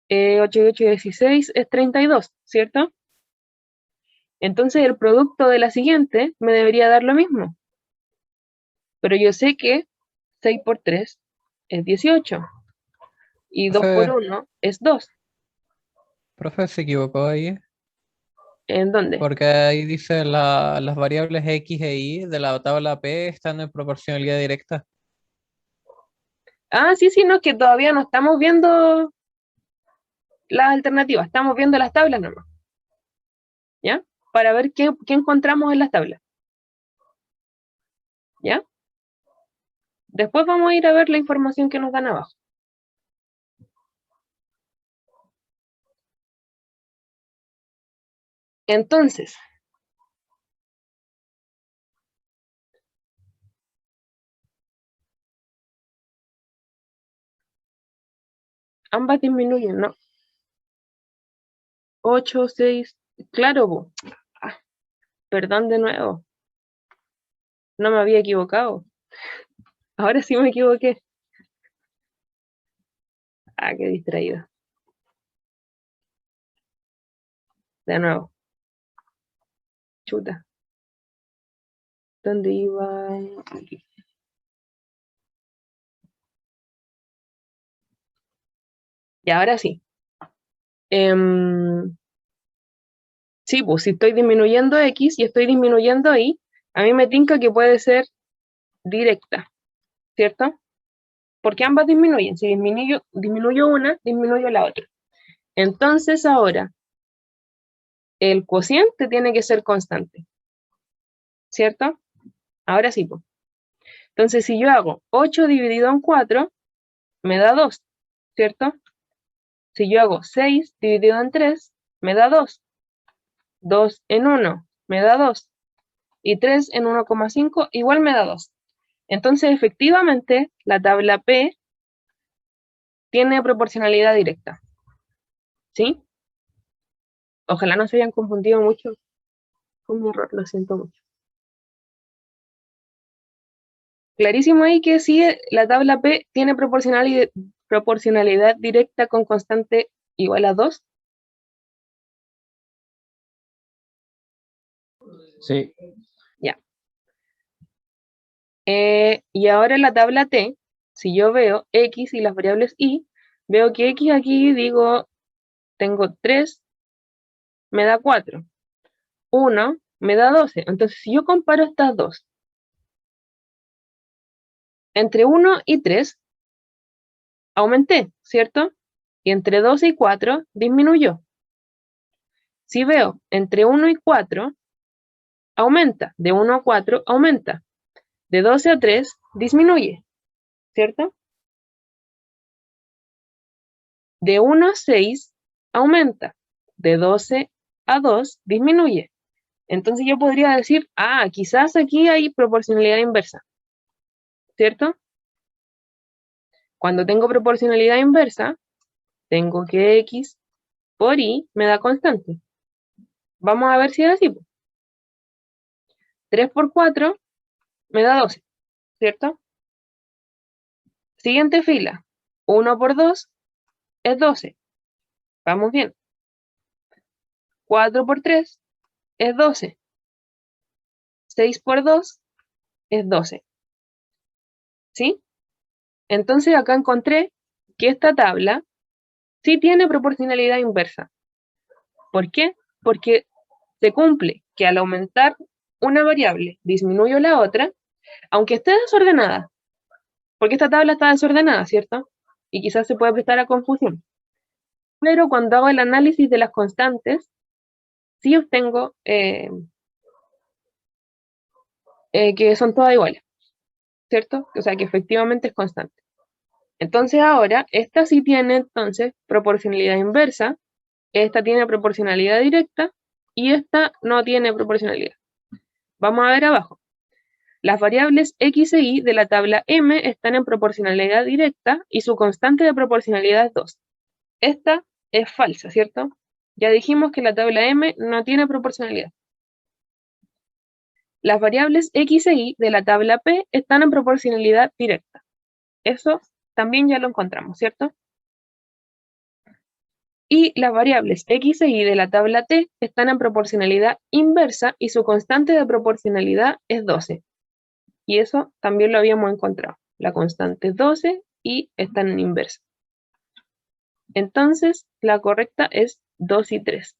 y 8 y 16 es 32, ¿cierto? Entonces el producto de la siguiente me debería dar lo mismo. Pero yo sé que 6 por 3 es 18. Y 2 por 1 es 2. Profe, se equivocó ahí, ¿En dónde? porque ahí dice las variables X e Y de la tabla P están en proporcionalidad directa. Ah, sí, no, es que todavía no estamos viendo las alternativas, estamos viendo las tablas nomás. ¿Ya? Para ver qué encontramos en las tablas. ¿Ya? Después vamos a ir a ver la información que nos dan abajo. Entonces, ambas disminuyen, ¿no? 8, 6, claro, po. Ah, perdón de nuevo. No me había equivocado. Ahora sí me equivoqué. Ah, qué distraído. De nuevo. Chuta. ¿Dónde iba? Aquí. Y ahora sí. Sí, pues si estoy disminuyendo X y estoy disminuyendo Y, a mí me tinca que puede ser directa, ¿cierto? Porque ambas disminuyen. Si disminuyo una, disminuyo la otra. Entonces ahora, el cociente tiene que ser constante, ¿cierto? Ahora sí, pues. Entonces si yo hago 8 dividido en 4, me da 2, ¿cierto? Si yo hago 6 dividido en 3, me da 2. 2 en 1 me da 2. Y 3 en 1,5 igual me da 2. Entonces, efectivamente, la tabla P tiene proporcionalidad directa. ¿Sí? Ojalá no se hayan confundido mucho con mi error, lo siento mucho. Clarísimo ahí que sí, la tabla P tiene proporcionalidad directa con constante igual a 2. Sí. Ya. Y ahora en la tabla T, si yo veo X y las variables Y, veo que X aquí digo, tengo 3, me da 4. 1 me da 12. Entonces, si yo comparo estas dos, entre 1 y 3, aumenté, ¿cierto? Y entre 12 y 4, disminuyó. Si veo entre 1 y 4, aumenta. De 1 a 4, aumenta. De 12 a 3, disminuye, ¿cierto? De 1 a 6, aumenta. De 12 a 2, disminuye. Entonces yo podría decir, quizás aquí hay proporcionalidad inversa, ¿cierto? Cuando tengo proporcionalidad inversa, tengo que X por Y me da constante. Vamos a ver si es así. 3 por 4 me da 12, ¿cierto? Siguiente fila. 1 por 2 es 12. Vamos bien. 4 por 3 es 12. 6 por 2 es 12. ¿Sí? Entonces acá encontré que esta tabla sí tiene proporcionalidad inversa. ¿Por qué? Porque se cumple que al aumentar una variable disminuyo la otra, aunque esté desordenada. Porque esta tabla está desordenada, ¿cierto? Y quizás se puede prestar a confusión. Pero cuando hago el análisis de las constantes, sí obtengo que son todas iguales, ¿cierto? O sea, que efectivamente es constante. Entonces ahora, esta sí tiene entonces proporcionalidad inversa, esta tiene proporcionalidad directa y esta no tiene proporcionalidad. Vamos a ver abajo. Las variables X e Y de la tabla M están en proporcionalidad directa y su constante de proporcionalidad es 2. Esta es falsa, ¿cierto? Ya dijimos que la tabla M no tiene proporcionalidad. Las variables X e Y de la tabla P están en proporcionalidad directa. Eso también ya lo encontramos, ¿cierto? Y las variables X e Y de la tabla T están en proporcionalidad inversa y su constante de proporcionalidad es 12. Y eso también lo habíamos encontrado. La constante es 12 y están en inversa. Entonces, la correcta es 2 y 3.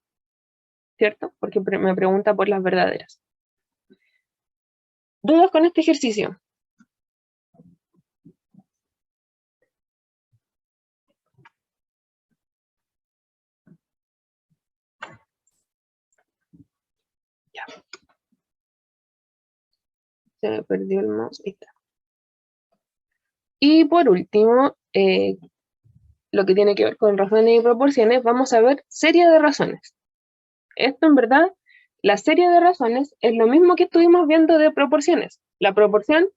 ¿Cierto? Porque me pregunta por las verdaderas. ¿Dudas con este ejercicio? Ya. Se me perdió el mouse. Ahí está. Y por último, lo que tiene que ver con razones y proporciones, vamos a ver serie de razones. Esto en verdad, la serie de razones es lo mismo que estuvimos viendo de proporciones. La proporción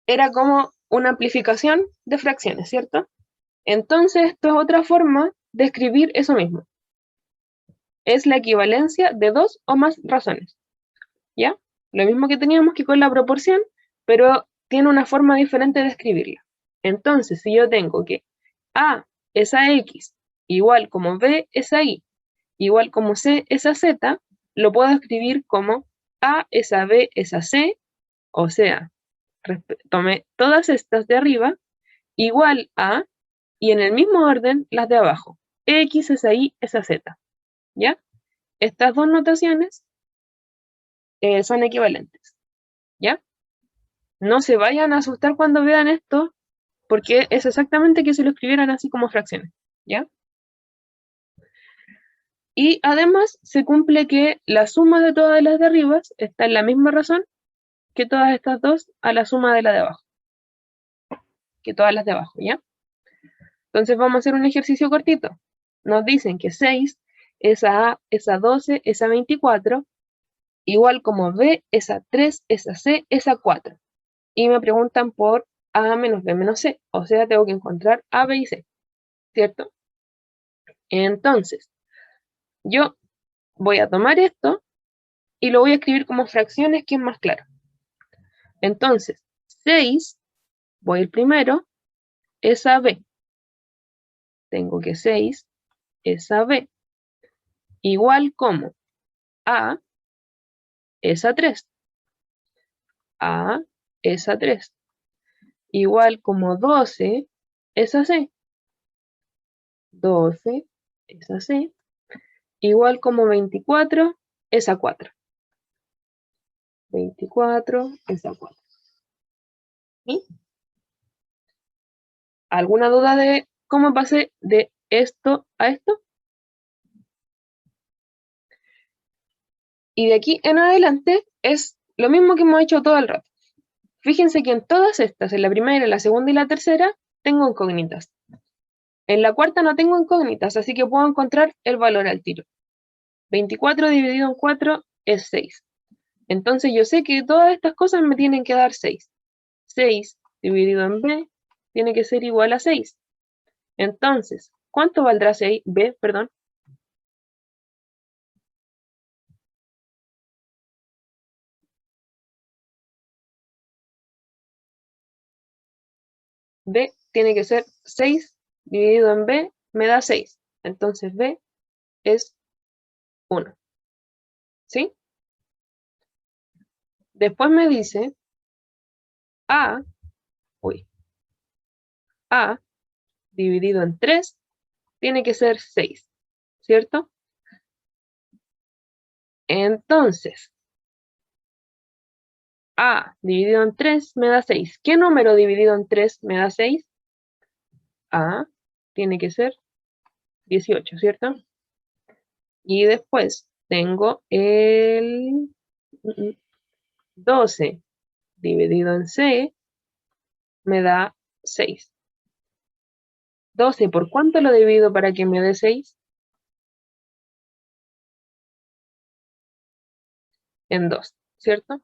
era como una amplificación de fracciones, ¿cierto? Entonces, esto es otra forma de escribir eso mismo. Es la equivalencia de dos o más razones. ¿Ya? Lo mismo que teníamos que con la proporción, pero tiene una forma diferente de escribirla. Entonces, si yo tengo que A es a X igual como B es a Y igual como C es a Z, lo puedo escribir como A es a B es a C, o sea, tomé todas estas de arriba, igual a, y en el mismo orden las de abajo. X es a Y es a Z. ¿Ya? Estas dos notaciones son equivalentes. ¿Ya? No se vayan a asustar cuando vean esto, porque es exactamente que se lo escribieran así como fracciones. ¿Ya? Y además se cumple que la suma de todas las de arriba está en la misma razón que todas estas dos a la suma de la de abajo. Que todas las de abajo, ¿ya? Entonces vamos a hacer un ejercicio cortito. Nos dicen que 6 es a es a 12, es a 24, igual como B es a 3, es a C, es a 4. Y me preguntan por A menos B menos C, o sea, tengo que encontrar A, B y C, ¿cierto? Entonces, yo voy a tomar esto y lo voy a escribir como fracciones, que es más claro. Entonces, 6, voy el primero, es a B. Tengo que 6 es a B. Igual como A es a 3. A es a 3. Igual como 12 es a C. 12 es a C. Igual como 24 es a 4. 24 es a 4. ¿Sí? ¿Alguna duda de cómo pasé de esto a esto? Y de aquí en adelante es lo mismo que hemos hecho todo el rato. Fíjense que en todas estas, en la primera, la segunda y la tercera, tengo incógnitas. En la cuarta no tengo incógnitas, así que puedo encontrar el valor al tiro. 24 dividido en 4 es 6. Entonces yo sé que todas estas cosas me tienen que dar 6. 6 dividido en B tiene que ser igual a 6. Entonces, ¿cuánto valdrá 6? B, perdón. B tiene que ser 6 dividido en B me da 6. Entonces B es 1. ¿Sí? Después me dice A dividido en 3 tiene que ser 6, ¿cierto? Entonces, A dividido en 3 me da 6. ¿Qué número dividido en 3 me da 6? A tiene que ser 18, ¿cierto? Y después tengo el 12 dividido en C me da 6. 12, ¿por cuánto lo divido para que me dé 6? En 2, ¿cierto?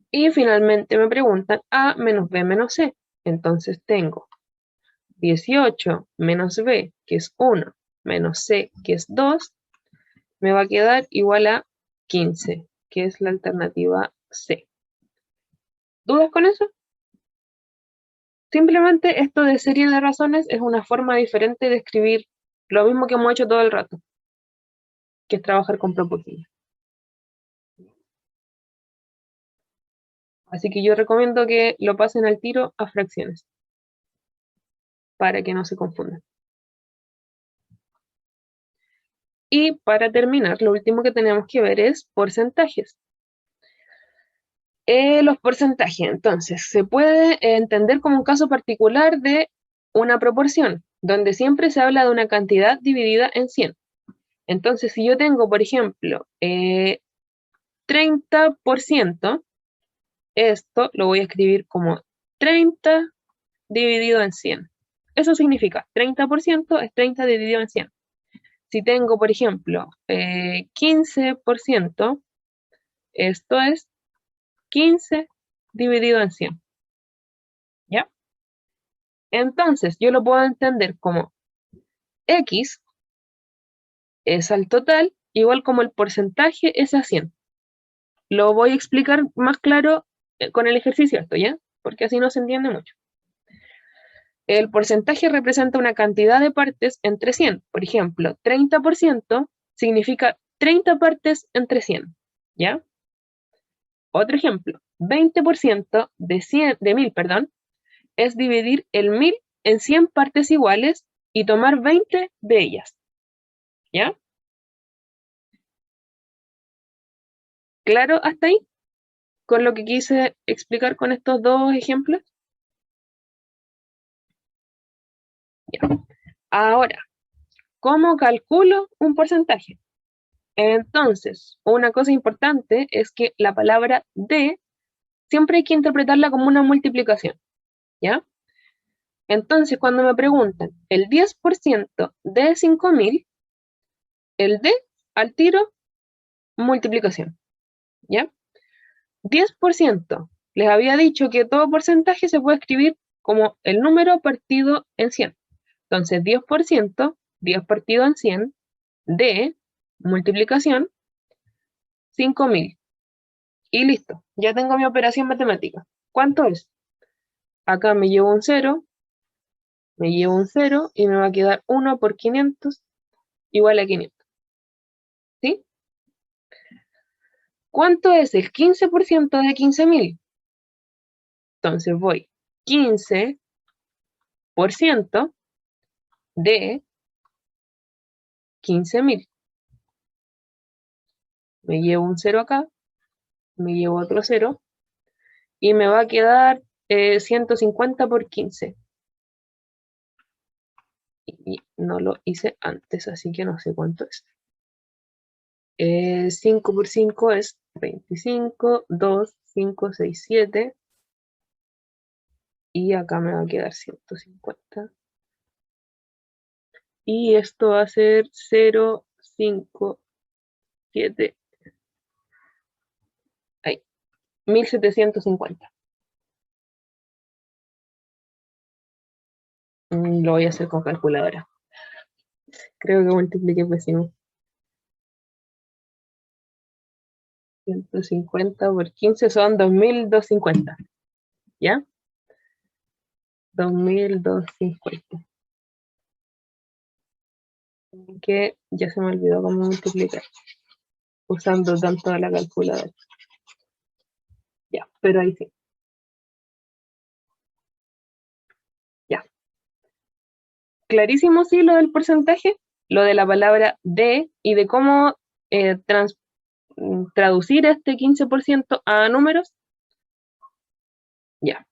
Y finalmente me preguntan A menos B menos C. Entonces tengo 18 menos B, que es 1, menos C, que es 2, me va a quedar igual a 15, que es la alternativa C. ¿Dudas con eso? Simplemente esto de serie de razones es una forma diferente de escribir lo mismo que hemos hecho todo el rato, que es trabajar con proporciones. Así que yo recomiendo que lo pasen al tiro a fracciones, para que no se confundan. Y para terminar, lo último que tenemos que ver es porcentajes. Los porcentajes, entonces, se puede entender como un caso particular de una proporción, donde siempre se habla de una cantidad dividida en 100. Entonces, si yo tengo, por ejemplo, 30%, esto lo voy a escribir como 30 dividido en 100. Eso significa 30% es 30 dividido en 100. Si tengo, por ejemplo, 15%, esto es 15 dividido en 100. ¿Ya? Entonces, yo lo puedo entender como X es al total, igual como el porcentaje es a 100. Lo voy a explicar más claro con el ejercicio esto, ¿ya? Porque así no se entiende mucho. El porcentaje representa una cantidad de partes entre 100. Por ejemplo, 30% significa 30 partes entre 100, ¿ya? Otro ejemplo, 20% de 1000, perdón, es dividir el 1000 en 100 partes iguales y tomar 20 de ellas, ¿ya? ¿Claro hasta ahí? Con lo que quise explicar con estos dos ejemplos. Ya. Ahora, ¿cómo calculo un porcentaje? Entonces, una cosa importante es que la palabra de siempre hay que interpretarla como una multiplicación, ¿ya? Entonces, cuando me preguntan el 10% de 5000, el de al tiro, multiplicación, ¿ya? 10%. Les había dicho que todo porcentaje se puede escribir como el número partido en 100. Entonces, 10%, 10 partido en 100, de multiplicación, 5000. Y listo, ya tengo mi operación matemática. ¿Cuánto es? Acá me llevo un 0, me llevo un 0 y me va a quedar 1 por 500 igual a 500. ¿Sí? ¿Cuánto es el 15% de 15.000? Entonces voy 15% de 15.000. Me llevo un 0 acá, me llevo otro 0 y me va a quedar 150 por 15. Y no lo hice antes, así que no sé cuánto es. 5 por 5 es 25, 2, 5, 6, 7. Y acá me va a quedar 150. Y esto va a ser 0, 5, 7. Ahí, 1750. Lo voy a hacer con calculadora. Creo que multipliqué pésimo. 150 por 15 son 2250. ¿Ya? 2250. Que ya se me olvidó cómo multiplicar. Usando tanto la calculadora. Ya, pero ahí sí. Ya. Clarísimo, sí, lo del porcentaje, lo de la palabra de y de cómo traducir este 15% a números. Ya.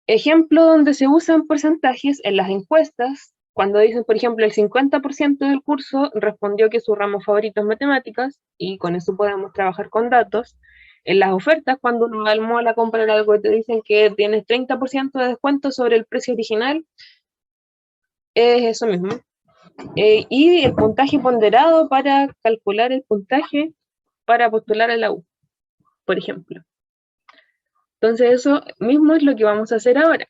Ejemplo donde se usan porcentajes en las encuestas, cuando dicen, por ejemplo, el 50% del curso respondió que su ramo favorito es matemáticas, y con eso podemos trabajar con datos. En las ofertas, cuando uno va al mall a comprar algo y te dicen que tienes 30% de descuento sobre el precio original, es eso mismo. Y el puntaje ponderado para calcular el puntaje para postular a la U, por ejemplo. Entonces eso mismo es lo que vamos a hacer ahora.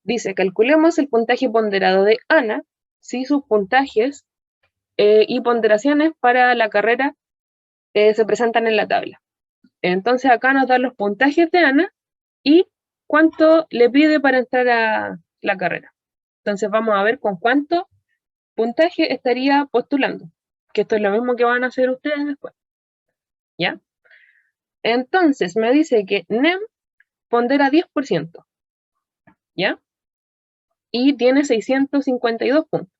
dice, calculemos el puntaje ponderado de Ana, si sus puntajes y ponderaciones para la carrera se presentan en la tabla. Entonces acá nos dan los puntajes de Ana y cuánto le pide para entrar a la carrera. Entonces vamos a ver con cuánto puntaje estaría postulando, que esto es lo mismo que van a hacer ustedes después. ¿Ya? Entonces me dice que NEM pondera 10%, ¿ya? Y tiene 652 puntos.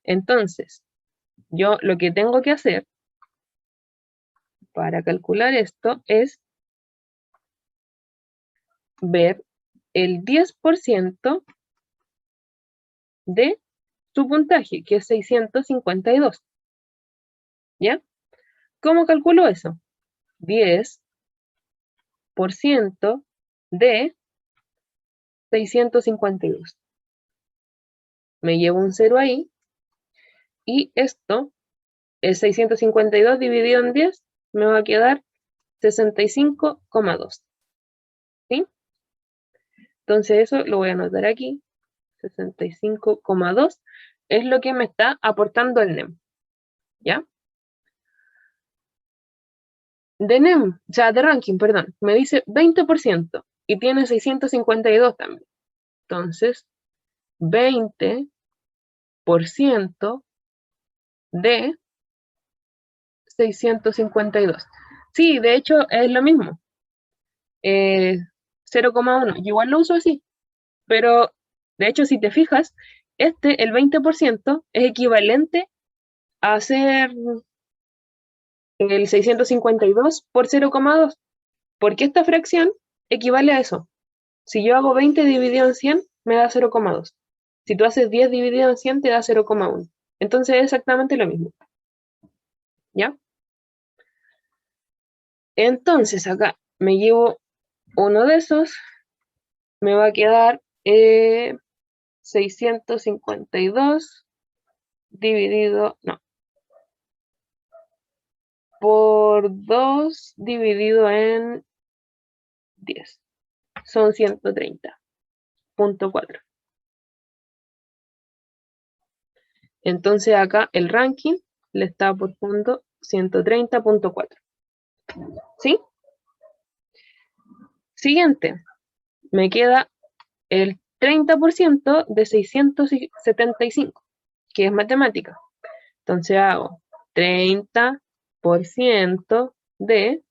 Entonces, yo lo que tengo que hacer para calcular esto es ver el 10% de su puntaje, que es 652. ¿Ya? ¿Cómo calculo eso? 10% de 652. Me llevo un 0 ahí, y esto, es 652 dividido en 10, me va a quedar 65,2. ¿Sí? Entonces eso lo voy a anotar aquí. 65,2 es lo que me está aportando el NEM. ¿Ya? De NEM, o sea, de ranking, perdón, me dice 20% y tiene 652 también. Entonces, 20% de 652. Sí, de hecho es lo mismo. 0,1. Yo igual lo uso así, pero de hecho si te fijas, el 20% es equivalente a hacer el 652 por 0,2, porque esta fracción equivale a eso. Si yo hago 20 dividido en 100, me da 0,2. Si tú haces 10 dividido en 100, te da 0,1. Entonces es exactamente lo mismo. ¿Ya? Entonces acá me llevo uno de esos, me va a quedar 652 dividido, no, por 2 dividido en 10. Son 130.4. Entonces acá el ranking le está aportando 130.4. ¿Sí? Siguiente. Me queda el 30% de 675, que es matemática. Entonces hago 30% de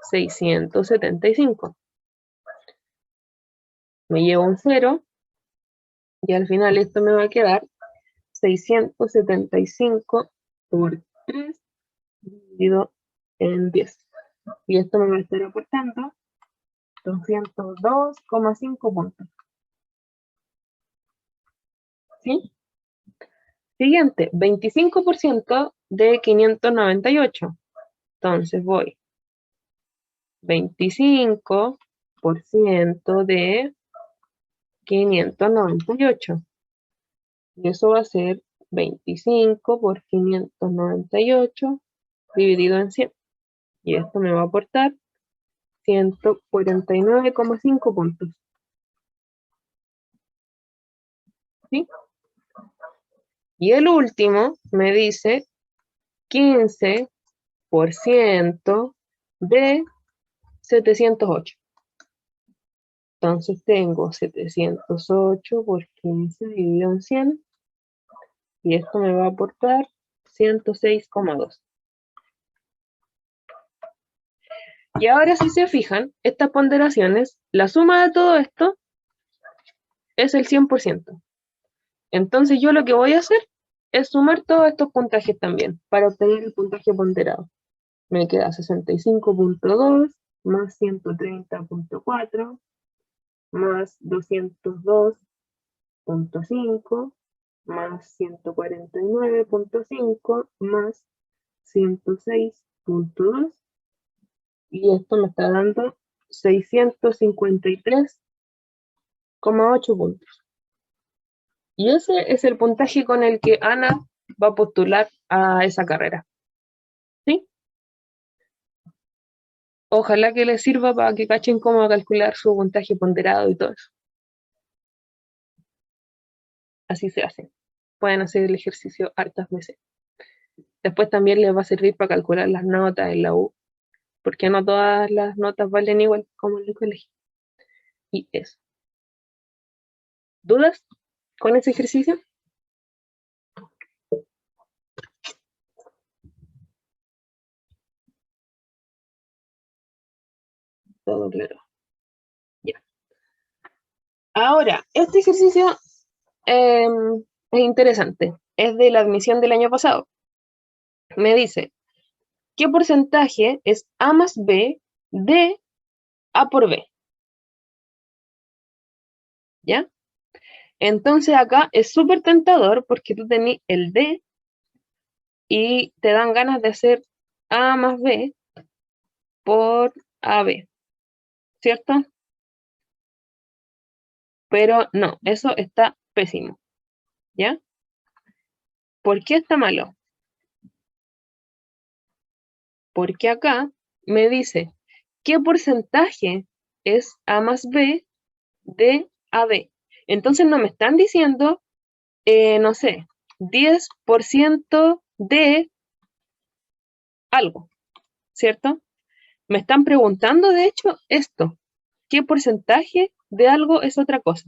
675. Me llevo un 0 y al final esto me va a quedar 675 por 3 dividido en 10. Y esto me va a estar aportando 202,5 puntos. ¿Sí? Siguiente, 25% de 598. Entonces voy 25% de 598. Y eso va a ser 25 por 598 dividido en 100. Y esto me va a aportar 149,5 puntos. ¿Sí? Y el último me dice 15% de 708. Entonces tengo 708 por 15 dividido en 100. Y esto me va a aportar 106,2. Y ahora si se fijan, estas ponderaciones, la suma de todo esto es el 100%. Entonces yo lo que voy a hacer es sumar todos estos puntajes también para obtener el puntaje ponderado. Me queda 65.2 más 130.4 más 202.5 más 149.5 más 106.2, y esto me está dando 653,8 puntos. Y ese es el puntaje con el que Ana va a postular a esa carrera. ¿Sí? Ojalá que les sirva para que cachen cómo calcular su puntaje ponderado y todo eso. Así se hace. Pueden hacer el ejercicio hartas veces. Después también les va a servir para calcular las notas en la U, porque no todas las notas valen igual como en el colegio. Y eso. ¿Dudas con ese ejercicio? Todo claro. Ya. Ahora, este ejercicio es interesante. Es de la admisión del año pasado. Me dice, ¿qué porcentaje es A más B de A por B? ¿Ya? Entonces acá es súper tentador porque tú tenés el D y te dan ganas de hacer A más B por AB, ¿cierto? Pero no, eso está pésimo, ¿ya? ¿Por qué está malo? Porque acá me dice, ¿qué porcentaje es A más B de AB? Entonces no me están diciendo, no sé, 10% de algo, ¿cierto? Me están preguntando, de hecho, esto. ¿Qué porcentaje de algo es otra cosa?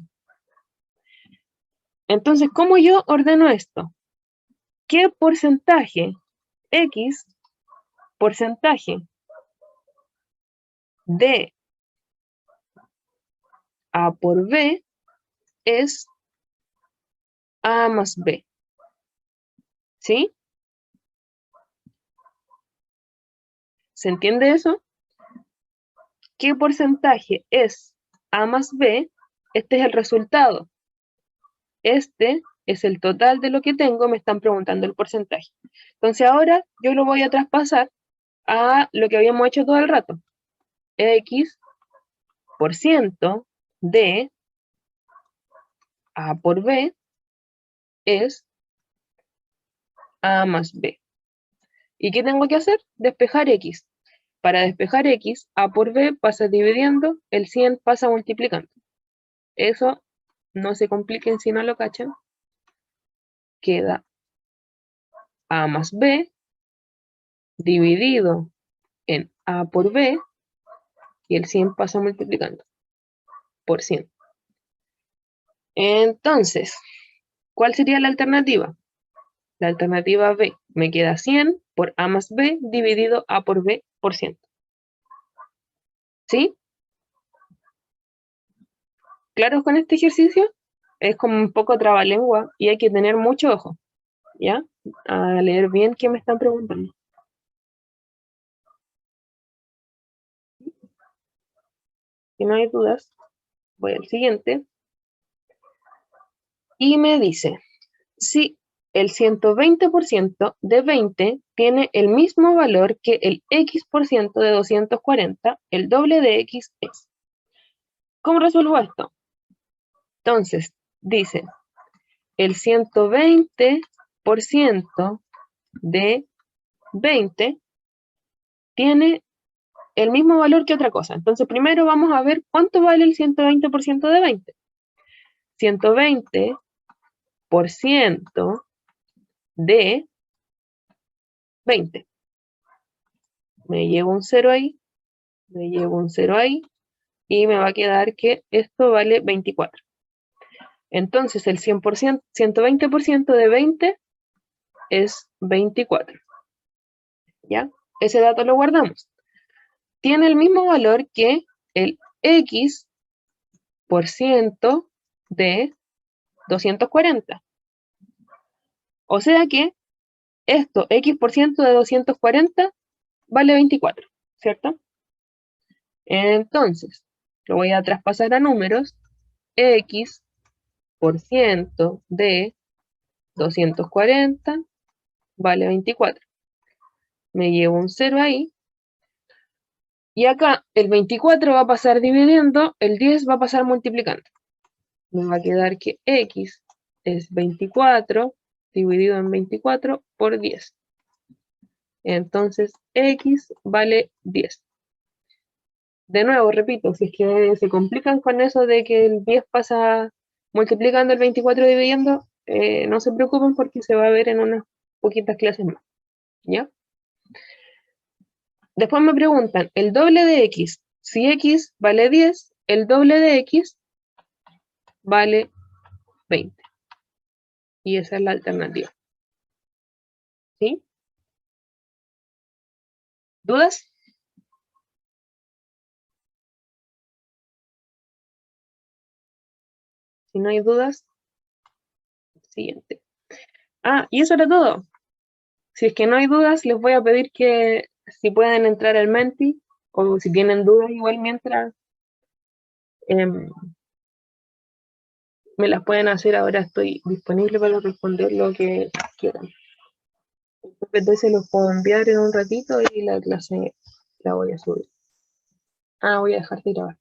Entonces, ¿cómo yo ordeno esto? ¿Qué porcentaje X porcentaje de A por B es A más B? ¿Sí? ¿Se entiende eso? ¿Qué porcentaje es A más B? Este es el resultado. Este es el total de lo que tengo, me están preguntando el porcentaje. Entonces ahora yo lo voy a traspasar a lo que habíamos hecho todo el rato. X por ciento de A por B es A más B. ¿Y qué tengo que hacer? Despejar X. Para despejar X, A por B pasa dividiendo, el 100 pasa multiplicando. Eso no se compliquen si no lo cachan. Queda A más B dividido en A por B y el 100 pasa multiplicando por 100. Entonces, ¿cuál sería la alternativa? La alternativa B. Me queda 100 por A más B dividido A por B por 100. ¿Sí? ¿Claros con este ejercicio? Es como un poco trabalengua y hay que tener mucho ojo, ¿ya? A leer bien qué me están preguntando. Si no hay dudas, voy al siguiente. Y me dice, si el 120% de 20 tiene el mismo valor que el X% de 240, el doble de X es. ¿Cómo resuelvo esto? Entonces, dice, el 120% de 20 tiene el mismo valor que otra cosa. Entonces, primero vamos a ver cuánto vale el 120% de 20. 120% de 20. Me llevo un 0 ahí, me llevo un 0 ahí, y me va a quedar que esto vale 24. Entonces, el 100%, 120% de 20 es 24. ¿Ya? Ese dato lo guardamos. Tiene el mismo valor que el X% de 240. O sea que esto, X% de 240, vale 24, ¿cierto? Entonces, lo voy a traspasar a números. X% de 240 vale 24. Me llevo un 0 ahí. Y acá el 24 va a pasar dividiendo, el 10 va a pasar multiplicando. Me va a quedar que X es 24 dividido en 24 por 10. Entonces X vale 10. De nuevo, repito, si es que se complican con eso de que el 10 pasa multiplicando el 24 dividiendo, no se preocupen porque se va a ver en unas poquitas clases más, ¿ya? Después me preguntan, el doble de x, si x vale 10, el doble de x vale 20. Y esa es la alternativa. ¿Sí? ¿Dudas? Si no hay dudas, siguiente. Ah, y eso era todo. Si es que no hay dudas, les voy a pedir que si pueden entrar al Menti, o si tienen dudas igual mientras, me las pueden hacer. Ahora estoy disponible para responder lo que quieran. El PPT se los puedo enviar en un ratito y la clase la voy a subir. Ah, voy a dejar de grabar.